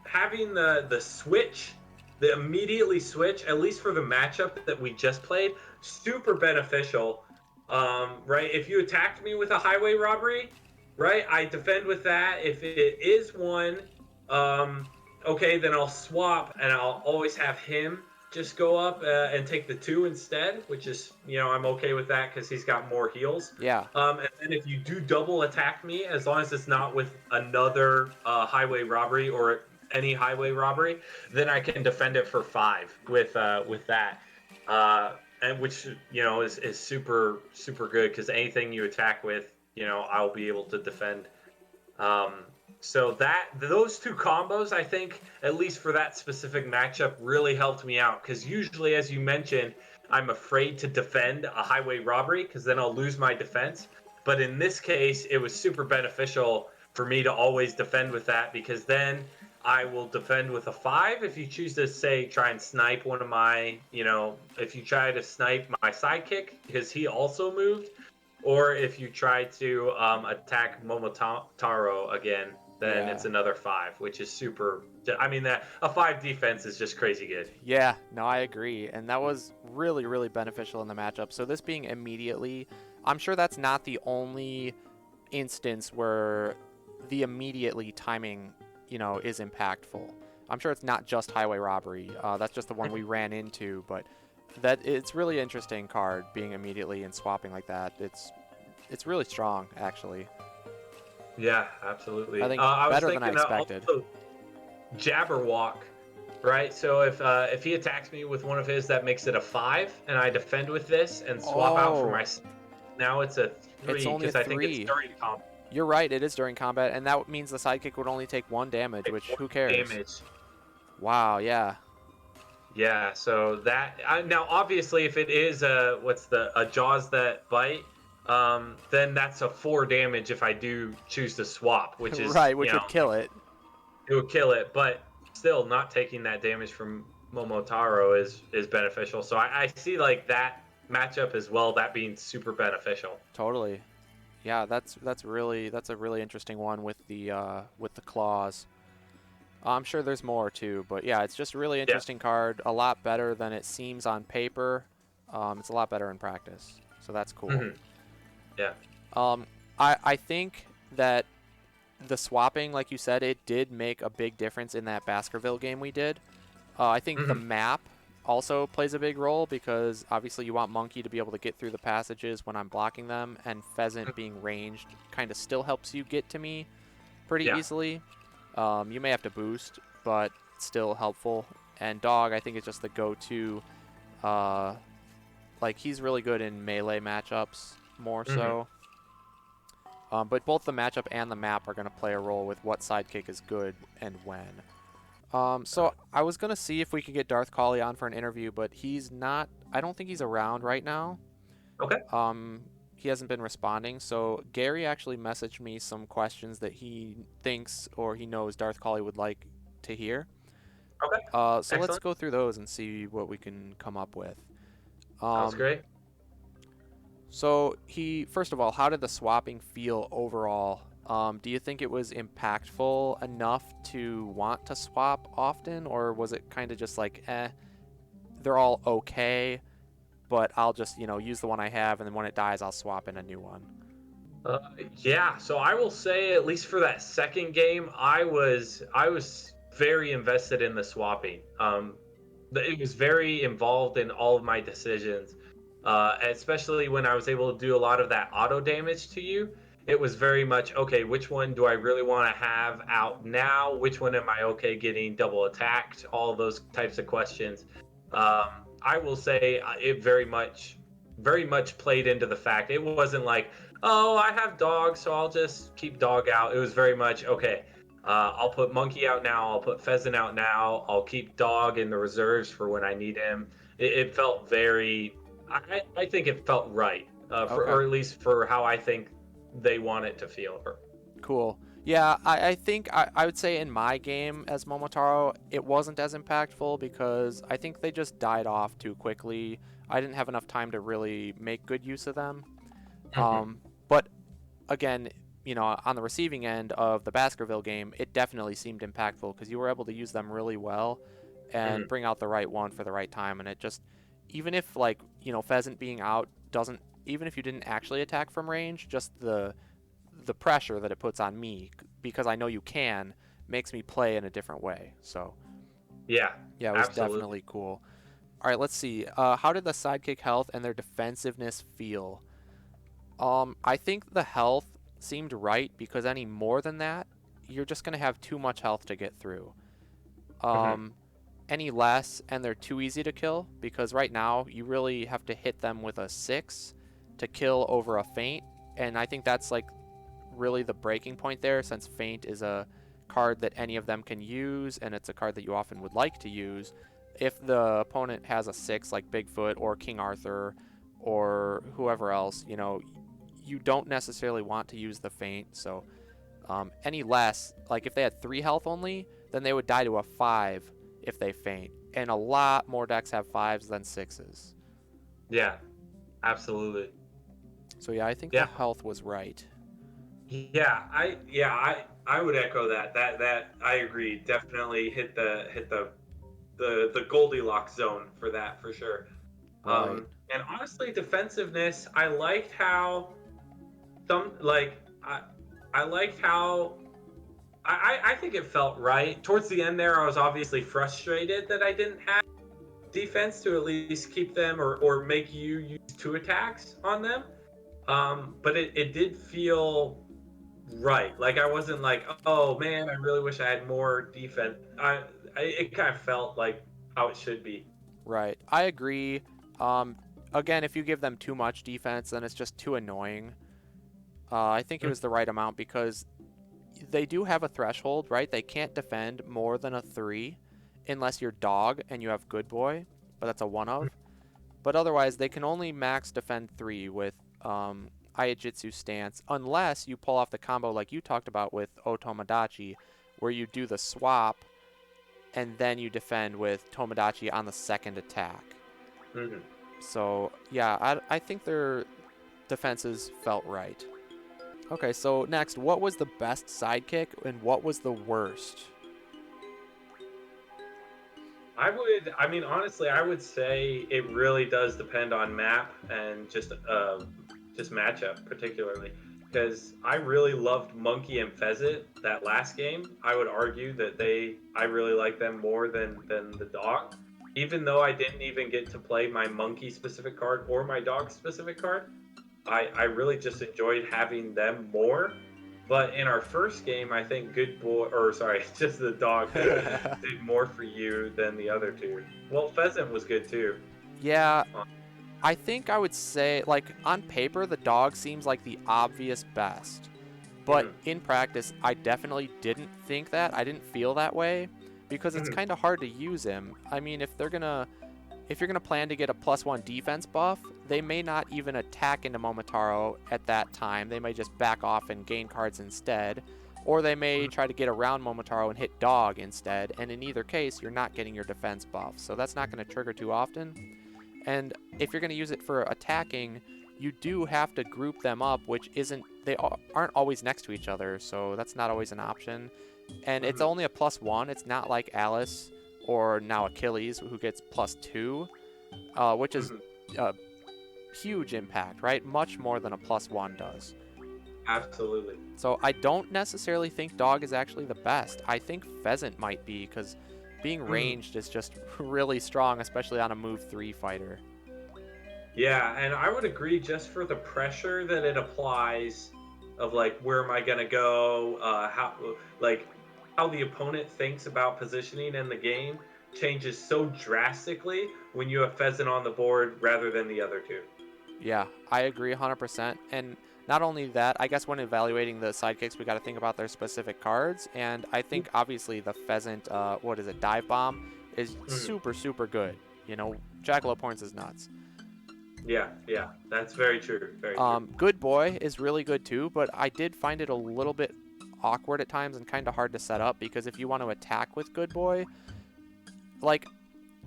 having the switch, the immediately switch, at least for the matchup that we just played, super beneficial. Right? If you attacked me with a highway robbery, right, I defend with that. If it is one, okay, then I'll swap and I'll always have him just go up and take the 2 instead, which is, I'm okay with that because he's got more heals. Yeah. And then if you do double attack me, as long as it's not with another highway robbery or any highway robbery, then I can defend it for 5 with that. And which is super super good because anything you attack with, I'll be able to defend. So those 2 combos, I think, at least for that specific matchup, really helped me out. Because usually, as you mentioned, I'm afraid to defend a highway robbery because then I'll lose my defense. But in this case, it was super beneficial for me to always defend with that, because then I will defend with a 5 if you choose to, say, try and snipe one of my, if you try to snipe my sidekick because he also moved, or if you try to attack Momotaro again, then it's another 5, which is super. I mean, that a 5 defense is just crazy good. Yeah, no, I agree. And that was really, really beneficial in the matchup. So this being immediately, I'm sure that's not the only instance where the immediately timing, is impactful. I'm sure it's not just highway robbery. That's just the one we ran into, but it's really interesting card being immediately and swapping like that. It's really strong, actually. Yeah, absolutely. I think I was better than I thinking expected. Also Jabberwock, right? So if he attacks me with one of his, that makes it a 5, and I defend with this and swap out for my. Now it's a 3 It's only a because I think 3. it's during combat. You're right, it is during combat, and that means the sidekick would only take 1 damage, which who cares? Damage. Wow, yeah. Yeah, so that now obviously if it is a Jaws that bite, then that's a 4 damage if I do choose to swap, which is right, which would kill it. It would kill it, but still not taking that damage from Momotaro is beneficial. So I see like that matchup as well, that being super beneficial. Totally. Yeah, that's a really interesting one with the claws. I'm sure there's more too, but yeah, it's just a really interesting card. A lot better than it seems on paper. It's a lot better in practice, so that's cool. Mm-hmm. Yeah. I think that the swapping, like you said, it did make a big difference in that Baskerville game we did. I think the map also plays a big role because obviously you want Monkey to be able to get through the passages when I'm blocking them, and Pheasant being ranged kind of still helps you get to me pretty easily. You may have to boost, but still helpful. And Dog, I think, is just the go-to. Like, he's really good in melee matchups more so. But both the matchup and the map are going to play a role with what sidekick is good and when. So I was going to see if we could get DarthCauley on for an interview, but he's not. I don't think he's around right now. Okay. He hasn't been responding. So Gary actually messaged me some questions that he thinks or he knows DarthCauley would like to hear. Okay. So Excellent. let's go through those and see what we can come up with. Sounds great. So first of all, how did the swapping feel overall? Do you think it was impactful enough to want to swap often, or was it kind of just like, they're all okay, but I'll just, use the one I have, and then when it dies, I'll swap in a new one? Yeah, so I will say, at least for that second game, I was very invested in the swapping. It was very involved in all of my decisions, especially when I was able to do a lot of that auto damage to you. It was very much, okay, which one do I really want to have out now? Which one am I okay getting double attacked? All those types of questions. I will say it very much played into the fact. It wasn't like, oh, I have Dog, so I'll just keep Dog out. It was very much, okay, I'll put monkey out now. I'll put pheasant out now. I'll keep dog in the reserves for when I need him. It felt very. I think it felt right, Okay. or at least for how I think they want it to feel. Cool. Yeah, I think I would say in my game as Momotaro, it wasn't as impactful because I think they just died off too quickly. I didn't have enough time to really make good use of them. Mhm. But again, on the receiving end of the Baskerville game, it definitely seemed impactful because you were able to use them really well and Mhm. bring out the right one for the right time. And it just, even if like, Pheasant being out doesn't, even if you didn't actually attack from range, just the pressure that it puts on me because I know you can makes me play in a different way. So Yeah, yeah, it was absolutely. definitely cool. All right, let's see. How did the sidekick health and their defensiveness feel? I think the health seemed right because any more than that, you're just gonna have too much health to get through. Mhm. Um, any less, and they're too easy to kill because right now you really have to hit them with a 6 to kill over a feint, and I think that's like really the breaking point there since Feint is a card that any of them can use and it's a card that you often would like to use. If the opponent has a 6 like Bigfoot or King Arthur or whoever else, you don't necessarily want to use the Feint. So any less, like if they had 3 health only, then they would die to a 5 if they Feint. And a lot more decks have 5s than 6s. Yeah, absolutely. So yeah, I think the Yeah, health was right. I would echo that. That I agree. Definitely hit the Goldilocks zone for that for sure. Right. And honestly, defensiveness. I liked how some like I liked how I think it felt right towards the end there. I was obviously frustrated that I didn't have defense to at least keep them or make you use two attacks on them. But it did feel right. Like I wasn't like, oh man, I really wish I had more defense. It kind of felt like how it should be. Right. I agree. Um, again, if you give them too much defense, then it's just too annoying. I think it Mm, was the right amount because they do have a threshold, right? They can't defend more than a 3 unless you're dog and you have good boy, but that's a 1 mm, of. But otherwise, they can only max defend 3 with Iaijitsu stance unless you pull off the combo like you talked about with Tomodachi, where you do the swap and then you defend with Tomodachi on the second attack. mm. So yeah, I think their defenses felt right. Okay, so next, what was the best sidekick and what was the worst? I mean, honestly, I would say it really does depend on map and just matchup, particularly. Because I really loved Monkey and Pheasant that last game. I would argue that I really like them more than the dog. Even though I didn't even get to play my monkey specific card or my dog specific card, I really just enjoyed having them more. But in our first game, I think Good Boy, or sorry, just the dog did more for you than the other two. Well, Pheasant was good too. Yeah, Uh, I think I would say, like, on paper, the dog seems like the obvious best. But mhm, in practice, I definitely didn't think that. I didn't feel that way because it's mhm, kind of hard to use him. I mean, if you're gonna plan to get a +1 defense buff, they may not even attack into Momotaro at that time. They may just back off and gain cards instead, or they may mhm, try to get around Momotaro and hit dog instead. And in either case, you're not getting your defense buff, so that's not going to trigger too often. And if you're going to use it for attacking, you do have to group them up, which isn't they aren't always next to each other, so that's not always an option. And it's mhm, only a +1. It's not like Alice or now Achilles who gets +2, which is mhm. a huge impact, right? Much more than a +1 does. Absolutely. So I don't necessarily think dog is actually the best. I think pheasant might be because being Mhm. ranged is just really strong, especially on a move 3 fighter. Yeah, and I would agree just for the pressure that it applies of like where am I gonna go, like how the opponent thinks about positioning in the game changes so drastically when you have pheasant on the board rather than the other two. Yeah, I agree 100%. And not only that, I guess when evaluating the sidekicks, we got to think about their specific cards. And I think obviously the Pheasant, what is it, Dive Bomb, is Mhm. super, super good. You know, Jackalope Horns is nuts. Yeah, yeah, that's very true. Very true. Good Boy is really good too, but I did find it a little bit awkward at times and kind of hard to set up because if you want to attack with Good Boy, like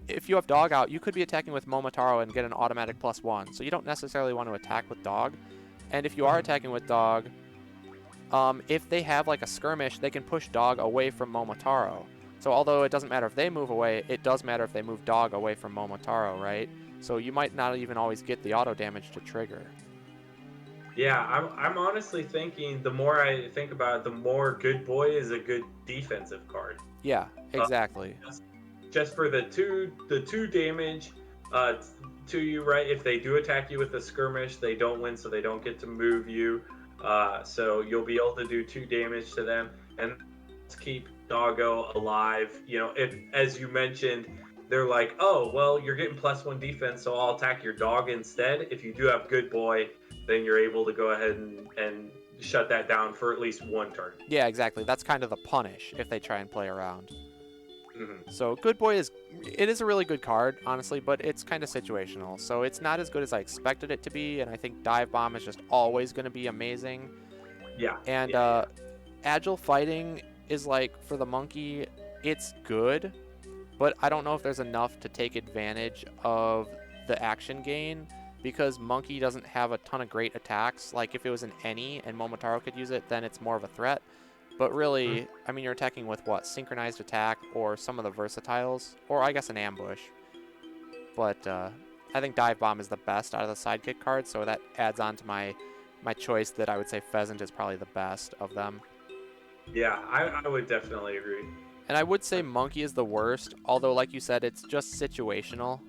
if you have Dog out, you could be attacking with Momotaro and get an automatic +1. So you don't necessarily want to attack with Dog. And if you are attacking with Dog, if they have like a skirmish, they can push Dog away from Momotaro. So although it doesn't matter if they move away, it does matter if they move Dog away from Momotaro, right? So you might not even always get the auto damage to trigger. Yeah, I'm honestly thinking the more I think about it, the more Good Boy is a good defensive card. Yeah, Uh, exactly. just for the two damage uh, to you, right? If they do attack you with a skirmish, they don't win, so they don't get to move you. So you'll be able to do 2 damage to them and keep Doggo alive. You know, if as you mentioned, they're like, oh well, you're getting +1 defense, so I'll attack your dog instead. If you do have Good Boy, then you're able to go ahead and shut that down for at least one turn. Yeah, exactly. That's kind of the punish if they try and play around. Mm-hmm. So Good Boy is a really good card, honestly, but it's kind of situational. So it's not as good as I expected it to be, and I think Dive Bomb is just always going to be amazing. Yeah. And Yeah. Agile Fighting is like, for the monkey, it's good, but I don't know if there's enough to take advantage of the action gain because monkey doesn't have a ton of great attacks. Like if it was an Any and Momotaro could use it, then it's more of a threat. But really, I mean, you're attacking with what? Synchronized attack or some of the versatiles, or I guess an ambush. But I think Dive Bomb is the best out of the sidekick cards, so that adds on to my choice that I would say Pheasant is probably the best of them. Yeah, I would definitely agree. And I would say Monkey is the worst, although like you said, it's just situational.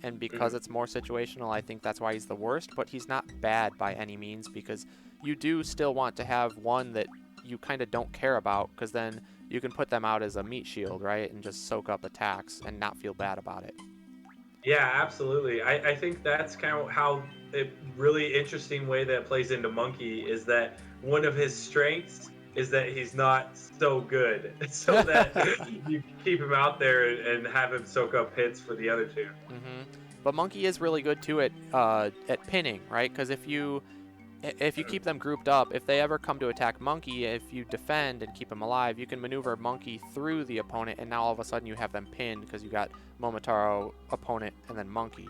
And because Mhm. it's more situational, I think that's why he's the worst, but he's not bad by any means because you do still want to have one that you kind of don't care about because then you can put them out as a meat shield, right? And just soak up attacks and not feel bad about it. Yeah, absolutely. I think that's kind of how a really interesting way that plays into Monkey is that one of his strengths is that he's not so good, so that you keep him out there and have him soak up hits for the other two. But Monkey is really good too at pinning, right? Because if you keep them grouped up, if they ever come to attack Monkey, if you defend and keep him alive, you can maneuver Monkey through the opponent, and now all of a sudden you have them pinned because you got Momotaro, opponent, and then Monkey,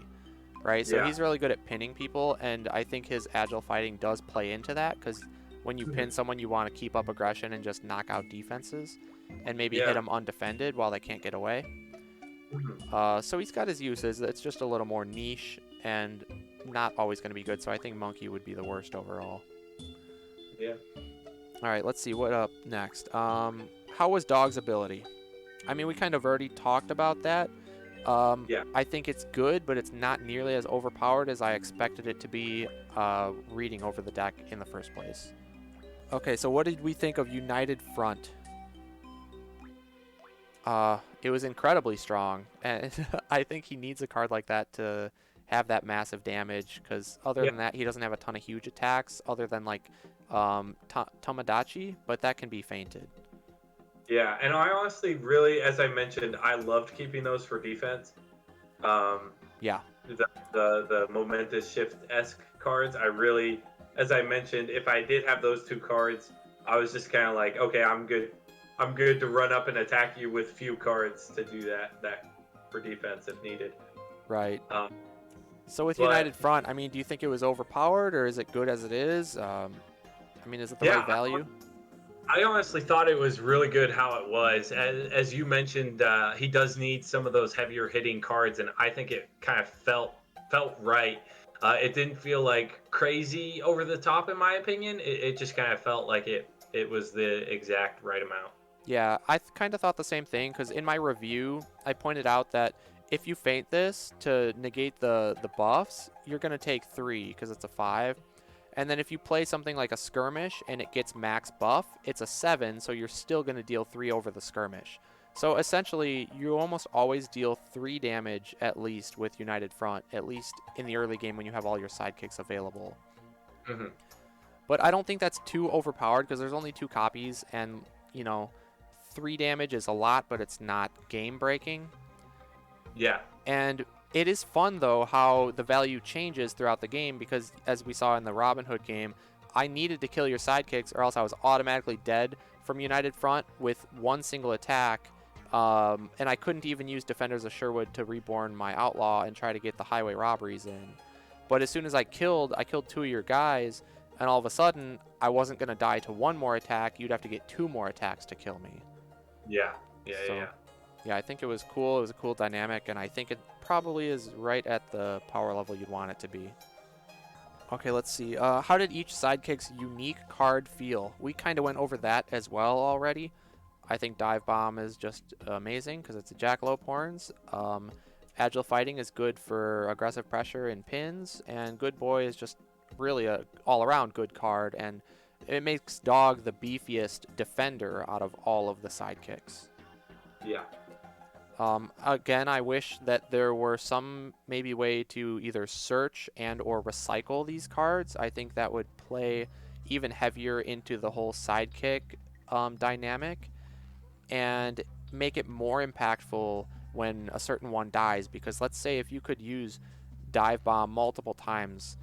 right? So Yeah. he's really good at pinning people, and I think his Agile Fighting does play into that because when you pin someone, you want to keep up aggression and just knock out defenses and maybe hit Yeah. them undefended while they can't get away. Mhm. So he's got his uses. It's just a little more niche and not always going to be good. So I think Monkey would be the worst overall. Yeah. All right, let's see what up next. How was Dog's ability? I mean, we kind of already talked about that. Yeah. I think it's good, but it's not nearly as overpowered as I expected it to be reading over the deck in the first place. Okay, so what did we think of United Front? It was incredibly strong, and I think he needs a card like that to have that massive damage, because other Yeah. than that, he doesn't have a ton of huge attacks, other than like Tomodachi, but that can be feinted. Yeah. And I honestly really, as I mentioned, I loved keeping those for defense. Um, Yeah. the momentous shift-esque cards. I really, as I mentioned, if I did have those two cards, I was just kind of like, okay, I'm good. I'm good to run up and attack you with few cards to do that for defense if needed. Right. Um, So with but United Front, I mean, do you think it was overpowered, or is it good as it is? I mean, is it the yeah, right value? I honestly thought it was really good how it was. As you mentioned, he does need some of those heavier hitting cards, and I think it kind of felt right. It didn't feel like crazy over the top, in my opinion. It just kind of felt like it was the exact right amount. Yeah, I kind of thought the same thing, because in my review, I pointed out that if you feint this to negate the buffs, you're going to take 3, because it's a 5. And then if you play something like a skirmish and it gets max buff, it's a 7, so you're still going to deal 3 over the skirmish. So essentially, you almost always deal 3 damage at least with United Front, at least in the early game when you have all your sidekicks available. Hmm. But I don't think that's too overpowered because there's only 2 copies, and, 3 damage is a lot, but it's not game-breaking. Yeah. And it is fun, though, how the value changes throughout the game because, as we saw in the Robin Hood game, I needed to kill your sidekicks or else I was automatically dead from United Front with 1 single attack. And I couldn't even use Defenders of Sherwood to reborn my Outlaw and try to get the highway robberies in. But as soon as I killed 2 of your guys, and all of a sudden, I wasn't going to die to 1 more attack. You'd have to get 2 more attacks to kill me. Yeah. Yeah, I think it was cool. It was a cool dynamic, and I think it probably is right at the power level you'd want it to be. Okay, let's see. How did each sidekick's unique card feel? We kind of went over that as well already. I think Dive Bomb is just amazing because it's a Jackalope Horns. Agile Fighting is good for aggressive pressure and pins, and Good Boy is just really a all-around good card, and it makes Dog the beefiest defender out of all of the sidekicks. Yeah. Again, I wish that there were some maybe way to either search and or recycle these cards. I think that would play even heavier into the whole sidekick dynamic and make it more impactful when a certain one dies. Because let's say if you could use Dive Bomb multiple times,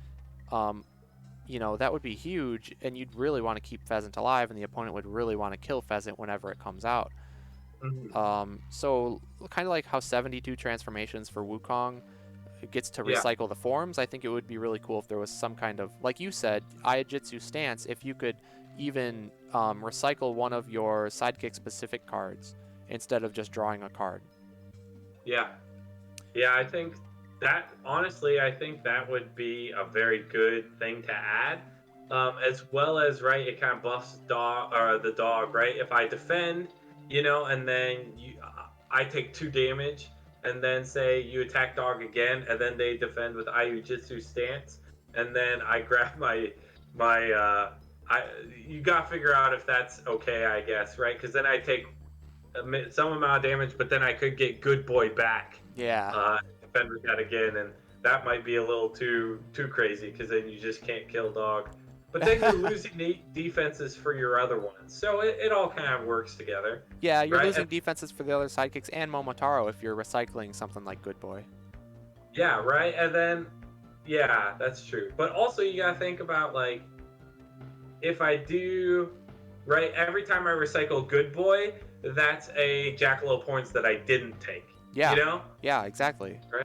that would be huge, and you'd really want to keep Pheasant alive, and the opponent would really want to kill Pheasant whenever it comes out. So kind of like how 72 transformations for Wukong gets to recycle the forms, I think it would be really cool if there was some kind of, like you said, Iaijitsu stance, if you could even recycle one of your sidekick specific cards instead of just drawing a card. Yeah, I think that, honestly, I think that would be a very good thing to add, as well as, right, it kind of buffs the dog, right? If I defend, and then I take 2 damage, and then say you attack dog again, and then they defend with Iaijitsu stance, and then I grab you gotta figure out if that's okay, I guess, right? Because then I take some amount of damage, but then I could get Good Boy back. Yeah. Defend with that again, and that might be a little too crazy because then you just can't kill dog. But then you're losing defenses for your other ones. So it all kind of works together. Yeah, you're right? losing defenses for the other sidekicks and Momotaro if you're recycling something like Good Boy. Yeah, right? And then, yeah, that's true. But also you got to think about, like, if I do, right, every time I recycle Good Boy, that's a Jackalope Horns that I didn't take. Yeah. Yeah, exactly. Right?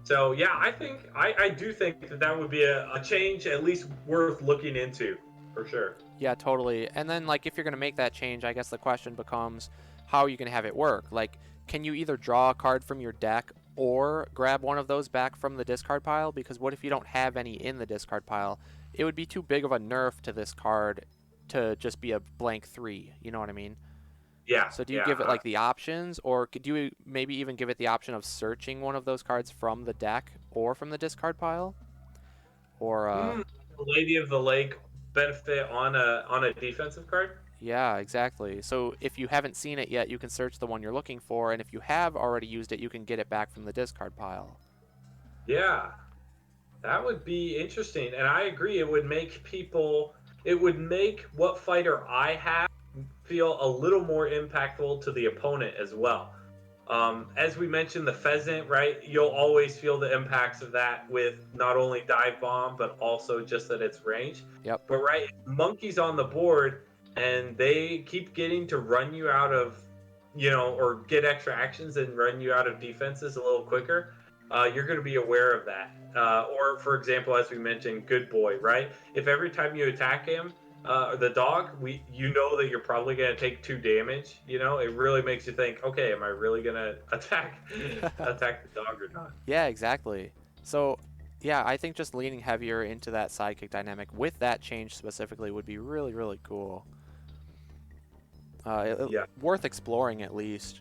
So, yeah, I do think that would be a change at least worth looking into, for sure. Yeah, totally. And then, like, if you're going to make that change, I guess the question becomes, how are you going to have it work? Like, can you either draw a card from your deck or grab one of those back from the discard pile? Because what if you don't have any in the discard pile? It would be too big of a nerf to this card to just be a blank 3. You know what I mean? Yeah. So do you give it, like, the options, or could you maybe even give it the option of searching one of those cards from the deck or from the discard pile? Or Lady of the Lake benefit on a defensive card? Yeah, exactly. So if you haven't seen it yet, you can search the one you're looking for, and if you have already used it, you can get it back from the discard pile. Yeah. That would be interesting. And I agree, it would make what fighter I have feel a little more impactful to the opponent as well. As we mentioned, the Pheasant, right? You'll always feel the impacts of that with not only Dive Bomb, but also just at its range. Yep. But, right, Monkey's on the board, and they keep getting to run you out of, or get extra actions and run you out of defenses a little quicker. You're going to be aware of that. Or, for example, as we mentioned, Good Boy, right? If every time you attack him, the dog, you know that you're probably going to take 2 damage. It really makes you think, okay, am I really going to attack the dog or not? Yeah, exactly. So, yeah, I think just leaning heavier into that sidekick dynamic with that change specifically would be really, really cool. Worth exploring at least.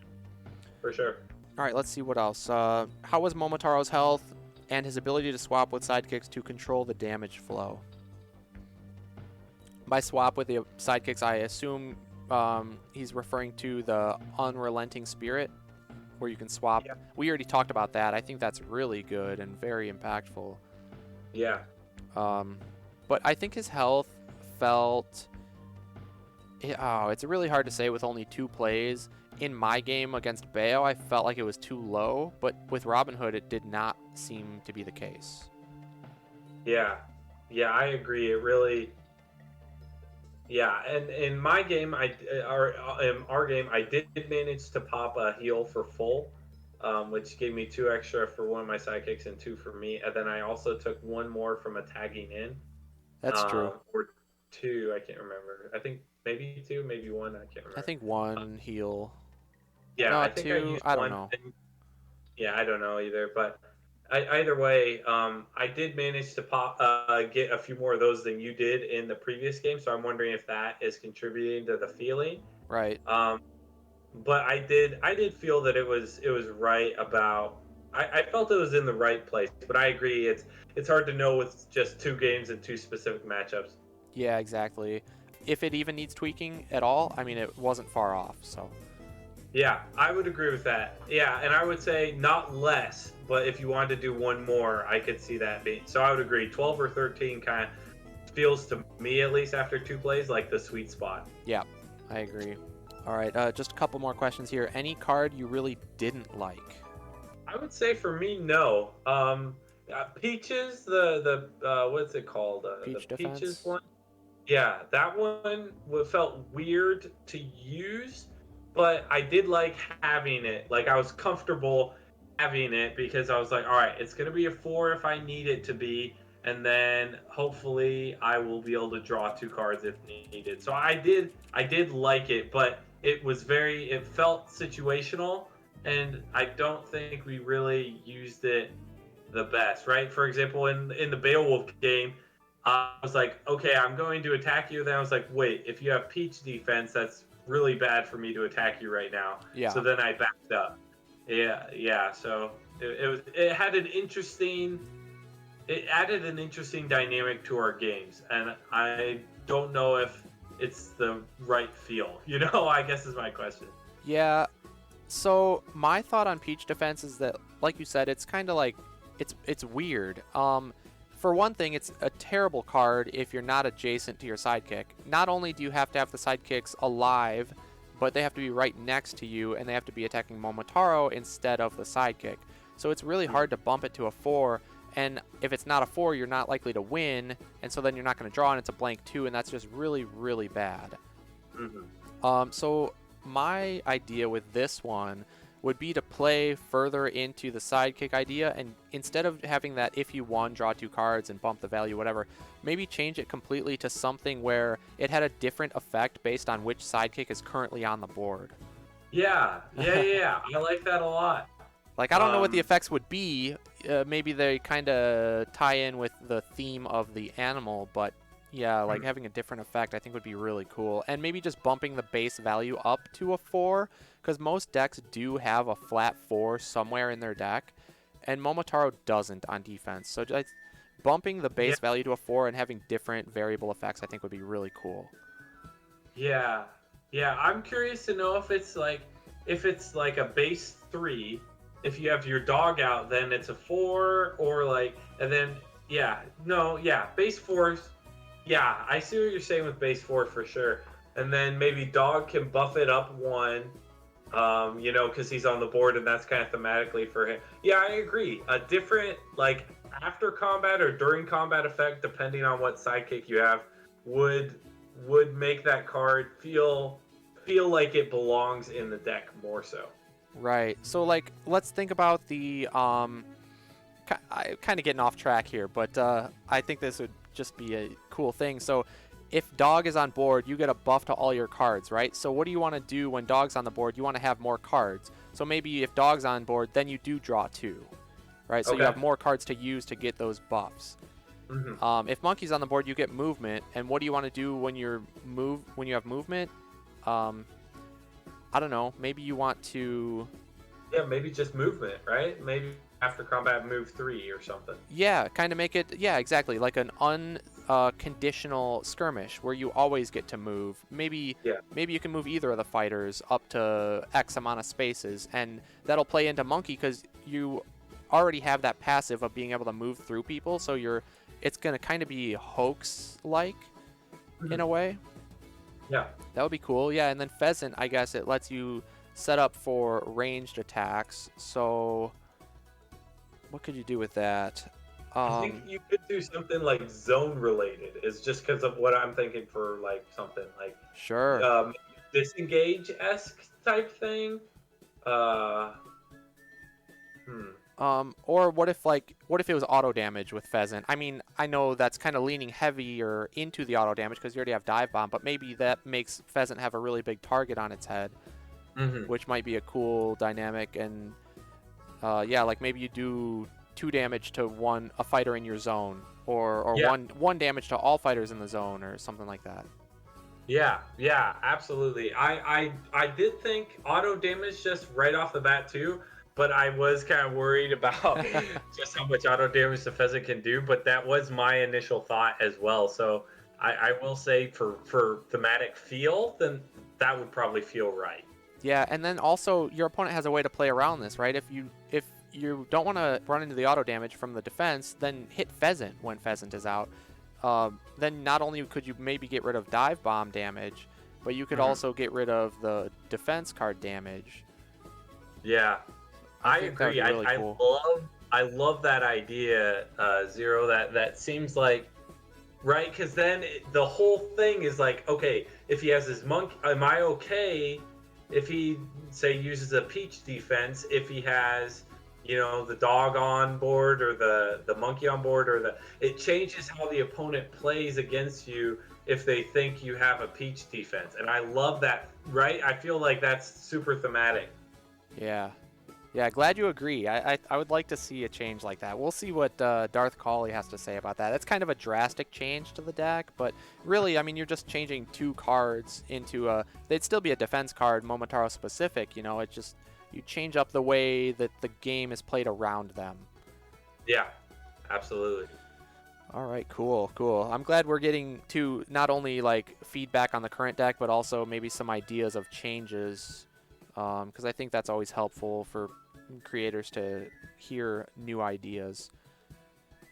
For sure. All right, let's see what else. How was Momotaro's health and his ability to swap with sidekicks to control the damage flow? By swap with the sidekicks, I assume he's referring to the Unrelenting Spirit, where you can swap. Yeah. We already talked about that. I think that's really good and very impactful. Yeah. But I think his health felt... it's really hard to say with only 2 plays. In my game against Bayo, I felt like it was too low, but with Robin Hood, it did not seem to be the case. Yeah. Yeah, I agree. It really... Yeah, and in my game, in our game, I did manage to pop a heal for full, which gave me 2 extra for one of my sidekicks and 2 for me. And then I also took 1 more from a tagging in. That's true. Or 2, I can't remember. I think maybe 2, maybe 1, I can't remember. I think 1 heal. Yeah, No, I think 2, I used I don't 1. know. Yeah, I don't know either, but either way, I did manage to get a few more of those than you did in the previous game, so I'm wondering if that is contributing to the feeling. Right. But I did feel that it was right about. I felt it was in the right place, but I agree it's hard to know with just 2 games and 2 specific matchups. Yeah, exactly. If it even needs tweaking at all, I mean, it wasn't far off, so... Yeah, I would agree with that. Yeah, and I would say not less, but if you wanted to do 1 more, I could see that being. So I would agree. 12 or 13 kind of feels to me, at least after 2 plays, like the sweet spot. Yeah, I agree. All right, just a couple more questions here. Any card you really didn't like? I would say for me, no. Peaches, the what's it called? Peach The Peaches Defense? one. Yeah, that one felt weird to use, but I did like having it. Like I was comfortable having it because I was like, all right, it's gonna be a 4 if I need it to be, and then hopefully I will be able to draw 2 cards if needed. So I did like it, but it felt situational, and I don't think we really used it the best, right? For example, in the Beowulf game, I was like, okay, I'm going to attack you. Then I was like, wait, if you have Peach defense, that's really bad for me to attack you right now. Yeah. So then I backed up. Yeah. So it added an interesting dynamic to our games, and I don't know if it's the right feel. I guess is my question. Yeah. So my thought on Peach Defense is that, like you said, it's kind of like it's weird. For one thing, it's a terrible card if you're not adjacent to your sidekick. Not only do you have to have the sidekicks alive, but they have to be right next to you, and they have to be attacking Momotaro instead of the sidekick. So it's really hard to bump it to a 4, and if it's not a 4, you're not likely to win, and so then you're not going to draw, and it's a blank 2, and that's just really, really bad. So my idea with this one would be to play further into the sidekick idea, and instead of having that if you won, draw 2 cards and bump the value, whatever, maybe change it completely to something where it had a different effect based on which sidekick is currently on the board. Yeah. I like that a lot. Like, I don't know what the effects would be. Maybe they kind of tie in with the theme of the animal, but yeah, like having a different effect I think would be really cool. And maybe just bumping the base value up to a 4, because most decks do have a flat 4 somewhere in their deck, and Momotaro doesn't on defense. So just bumping the base value to a 4 and having different variable effects I think would be really cool. Yeah, I'm curious to know if it's like a base 3. If you have your dog out, then it's a 4, or like, and then base 4s. Yeah, I see what you're saying with base 4 for sure. And then maybe dog can buff it up 1, because he's on the board, and that's kind of thematically for him. Yeah, I agree. A different, like, after combat or during combat effect, depending on what sidekick you have, would make that card feel like it belongs in the deck more so. Right. So, like, let's think about the kind of getting off track here, but I think this would just be a cool thing. So if dog is on board, you get a buff to all your cards, right? So what do you want to do when dog's on the board? You want to have more cards. So maybe if dog's on board, then you do draw 2, right? So you have more cards to use to get those buffs. If monkey's on the board, you get movement. And what do you want to do when you have movement? I don't know. Maybe you want to... Yeah, maybe just movement, right? Maybe after combat move 3 or something. Yeah, kind of make it... Yeah, exactly. Like an conditional skirmish where you always get to move. Maybe you can move either of the fighters up to X amount of spaces, and that'll play into Monkey because you already have that passive of being able to move through people. So it's gonna kind of be hoax-like in a way. Yeah. That would be cool. Yeah, and then Pheasant, I guess it lets you set up for ranged attacks. So what could you do with that? I think you could do something like zone related. Is just because of what I'm thinking for like something like Sure. disengage-esque type thing. Or what if it was auto damage with Pheasant? I mean, I know that's kind of leaning heavier into the auto damage because you already have Dive Bomb, but maybe that makes Pheasant have a really big target on its head, which might be a cool dynamic. And yeah, like maybe you do 2 damage to a fighter in your zone, or one damage to all fighters in the zone, or something like that. Yeah, absolutely. I did think auto damage just right off the bat too, but I was kind of worried about just how much auto damage the Pheasant can do. But that was my initial thought as well. So I will say for thematic feel, then that would probably feel right. Yeah, and then also your opponent has a way to play around this, right? If you don't want to run into the auto damage from the defense, then hit Pheasant when Pheasant is out. Then not only could you maybe get rid of Dive Bomb damage, but you could also get rid of the defense card damage. Yeah, I agree. Really cool. I love that idea, Zero. That seems like right, because then the whole thing is like, okay, if he has his monk, am I okay if he say uses a Peach defense? If he has, the dog on board or the monkey on board, or it changes how the opponent plays against you if they think you have a Peach defense. And I love that, right? I feel like that's super thematic. Yeah. Yeah, glad you agree. I would like to see a change like that. We'll see what DarthCauley has to say about that. That's kind of a drastic change to the deck, but really, I mean, you're just changing 2 cards into they'd still be a defense card, Momotaro specific, it just, you change up the way that the game is played around them. Yeah, absolutely. All right, cool. I'm glad we're getting to not only like feedback on the current deck, but also maybe some ideas of changes, because I think that's always helpful for creators to hear new ideas.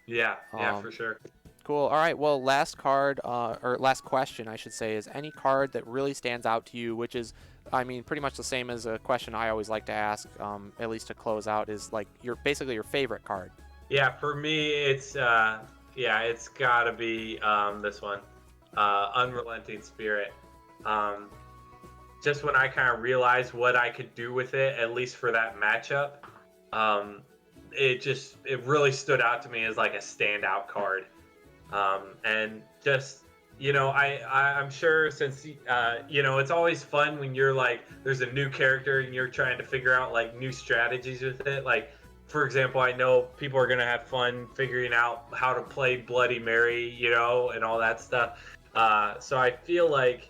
Yeah, for sure. Cool. All right. Well, last card, or last question, I should say, is any card that really stands out to you, which is, I mean, pretty much the same as a question I always like to ask, at least to close out, is like basically your favorite card. Yeah, for me, it's gotta be this one, Unrelenting Spirit. Just when I kind of realized what I could do with it, at least for that matchup, it really stood out to me as like a standout card. And just, I'm sure since, it's always fun when you're like, there's a new character and you're trying to figure out like new strategies with it. Like, for example, I know people are going to have fun figuring out how to play Bloody Mary, and all that stuff. So I feel like,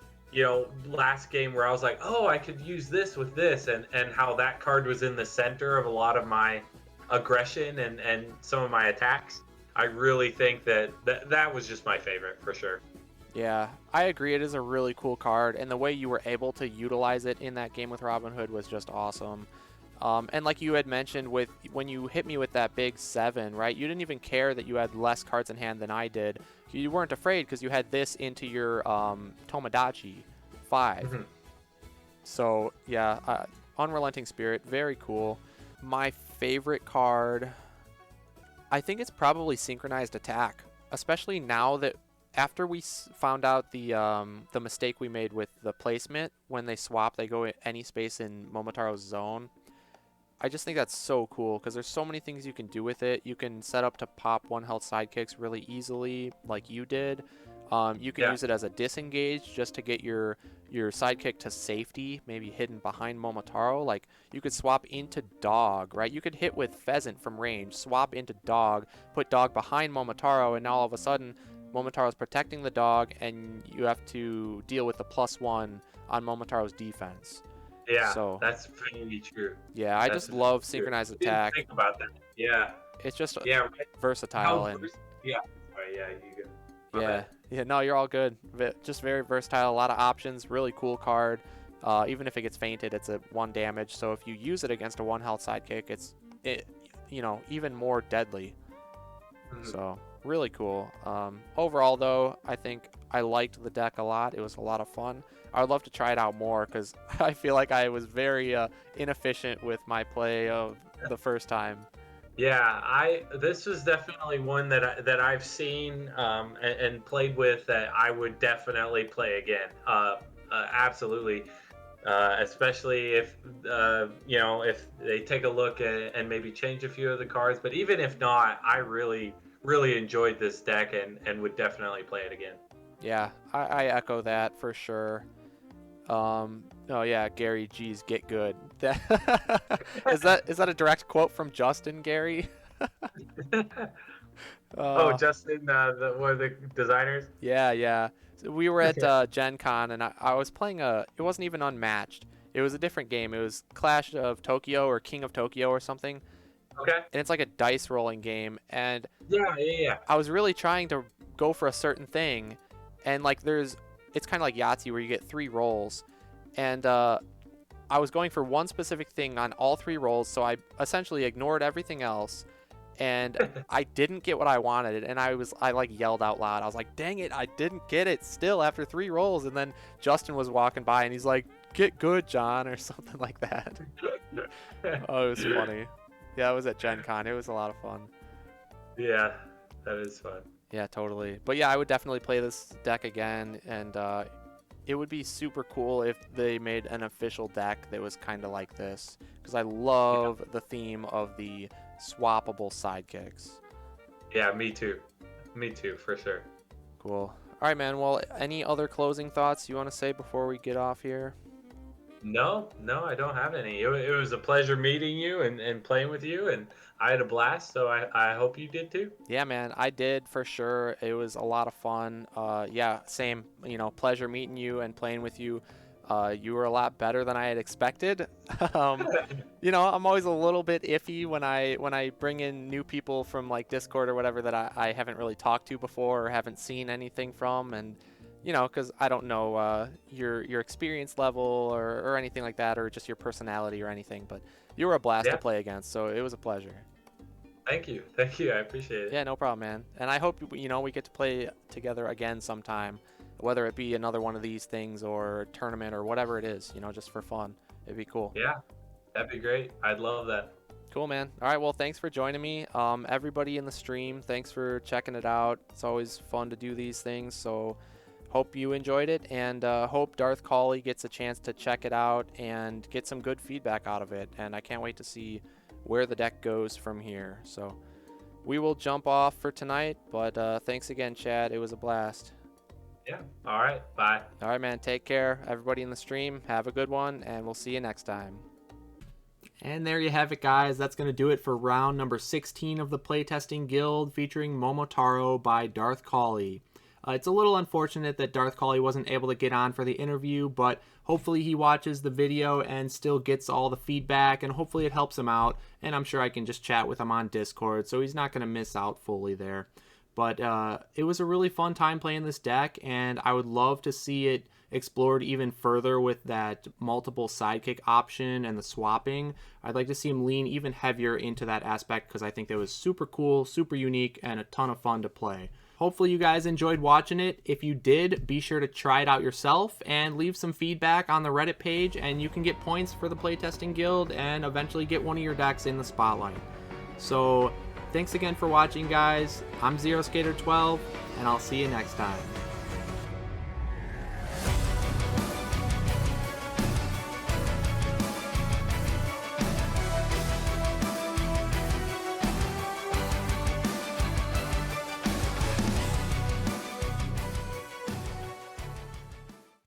last game where I was like, oh, I could use this with this, and how that card was in the center of a lot of my aggression and some of my attacks. I really think that was just my favorite for sure. Yeah, I agree. It is a really cool card, and the way you were able to utilize it in that game with Robin Hood was just awesome. And like you had mentioned, when you hit me with that big 7, right? You didn't even care that you had less cards in hand than I did. You weren't afraid because you had this into your Tomodachi 5. So yeah, Unrelenting Spirit, very cool. My favorite card, I think it's probably Synchronized Attack, especially now that after we found out the mistake we made with the placement, when they swap, they go any space in Momotaro's zone. I just think that's so cool because there's so many things you can do with it. You can set up to pop 1 health sidekicks really easily, like you did. You can use it as a disengage just to get your sidekick to safety, maybe hidden behind Momotaro. Like, you could swap into Dog, right? You could hit with Pheasant from range, swap into Dog, put Dog behind Momotaro, and now all of a sudden Momotaro's protecting the dog, and you have to deal with the +1 on Momotaro's defense. Yeah, so that's very true. Yeah, I just love Synchronized Attack. Think about that. Yeah. It's just right. versatile. Yeah. Sorry, yeah, you go. My Yeah, bad. yeah, no, you're all good. Just very versatile, a lot of options, really cool card. Even if it gets fainted, it's a 1 damage. So if you use it against a 1 health sidekick, it even more deadly. Mhm. So really cool. Overall, though, I think I liked the deck a lot. It was a lot of fun. I would love to try it out more because I feel like I was very inefficient with my play of the first time. Yeah, this was definitely one that I've seen and played with that I would definitely play again. Absolutely, especially if if they take a look and maybe change a few of the cards. But even if not, I really enjoyed this deck and would definitely play it again. Yeah, I echo that for sure. Oh yeah, Gary, geez, get good. Is that a direct quote from Justin, Gary? Oh, Uh, Justin, one of the designers. yeah, yeah. So we were at Gen Con, and I was playing it wasn't even Unmatched. It was a different game. It was Clash of Tokyo or King of Tokyo or something. Okay. And it's like a dice rolling game. And Yeah, yeah, yeah. I was really trying to go for a certain thing. And like it's kind of like Yahtzee where you get 3 rolls. And I was going for one specific thing on all 3 rolls. So I essentially ignored everything else. And I didn't get what I wanted, and I like yelled out loud. I was like, "Dang it, I didn't get it still after 3 rolls." And then Justin was walking by, and he's like, "Get good, John," or something like that. Oh, it was funny. Yeah, I was at Gen Con. It was a lot of fun. Yeah, that is fun. Yeah, totally. But yeah, I would definitely play this deck again, and it would be super cool if they made an official deck that was kind of like this, because I love the theme of the swappable sidekicks. Yeah, me too. Me too, for sure. Cool. All right, man. Well, any other closing thoughts you want to say before we get off here? No, no, I don't have any. It was a pleasure meeting you and playing with you, and I had a blast, so I hope you did too. Yeah, man, I did for sure. It was a lot of fun. Yeah, same. Pleasure meeting you and playing with you. You were a lot better than I had expected. um, I'm always a little bit iffy when I bring in new people from like Discord or whatever that I haven't really talked to before or haven't seen anything from, and because I don't know your experience level or anything like that, or just your personality or anything. But you were a blast to Yeah, play against, so it was a pleasure. thank you, I appreciate it. Yeah, no problem, man. And I hope we get to play together again sometime, whether it be another one of these things or tournament or whatever it is, just for fun. It'd be cool. Yeah, that'd be great. I'd love that. Cool, man. All right, well, thanks for joining me. Everybody in the stream, thanks for checking it out. It's always fun to do these things, so hope you enjoyed it, and hope DarthCauley gets a chance to check it out and get some good feedback out of it. And I can't wait to see where the deck goes from here. So we will jump off for tonight, but thanks again, Chad. It was a blast. Yeah. All right. Bye. All right, man. Take care. Everybody in the stream, have a good one, and we'll see you next time. And there you have it, guys. That's going to do it for round number 16 of the Playtesting Guild featuring Momotaro by DarthCauley. It's a little unfortunate that DarthCauley wasn't able to get on for the interview, but hopefully he watches the video and still gets all the feedback, and hopefully it helps him out, and I'm sure I can just chat with him on Discord, so he's not going to miss out fully there. But it was a really fun time playing this deck, and I would love to see it explored even further with that multiple sidekick option and the swapping. I'd like to see him lean even heavier into that aspect because I think that was super cool, super unique, and a ton of fun to play. Hopefully you guys enjoyed watching it. If you did, be sure to try it out yourself and leave some feedback on the Reddit page, and you can get points for the Playtesting Guild and eventually get one of your decks in the spotlight. So thanks again for watching, guys. I'm ZeroSkater12, and I'll see you next time.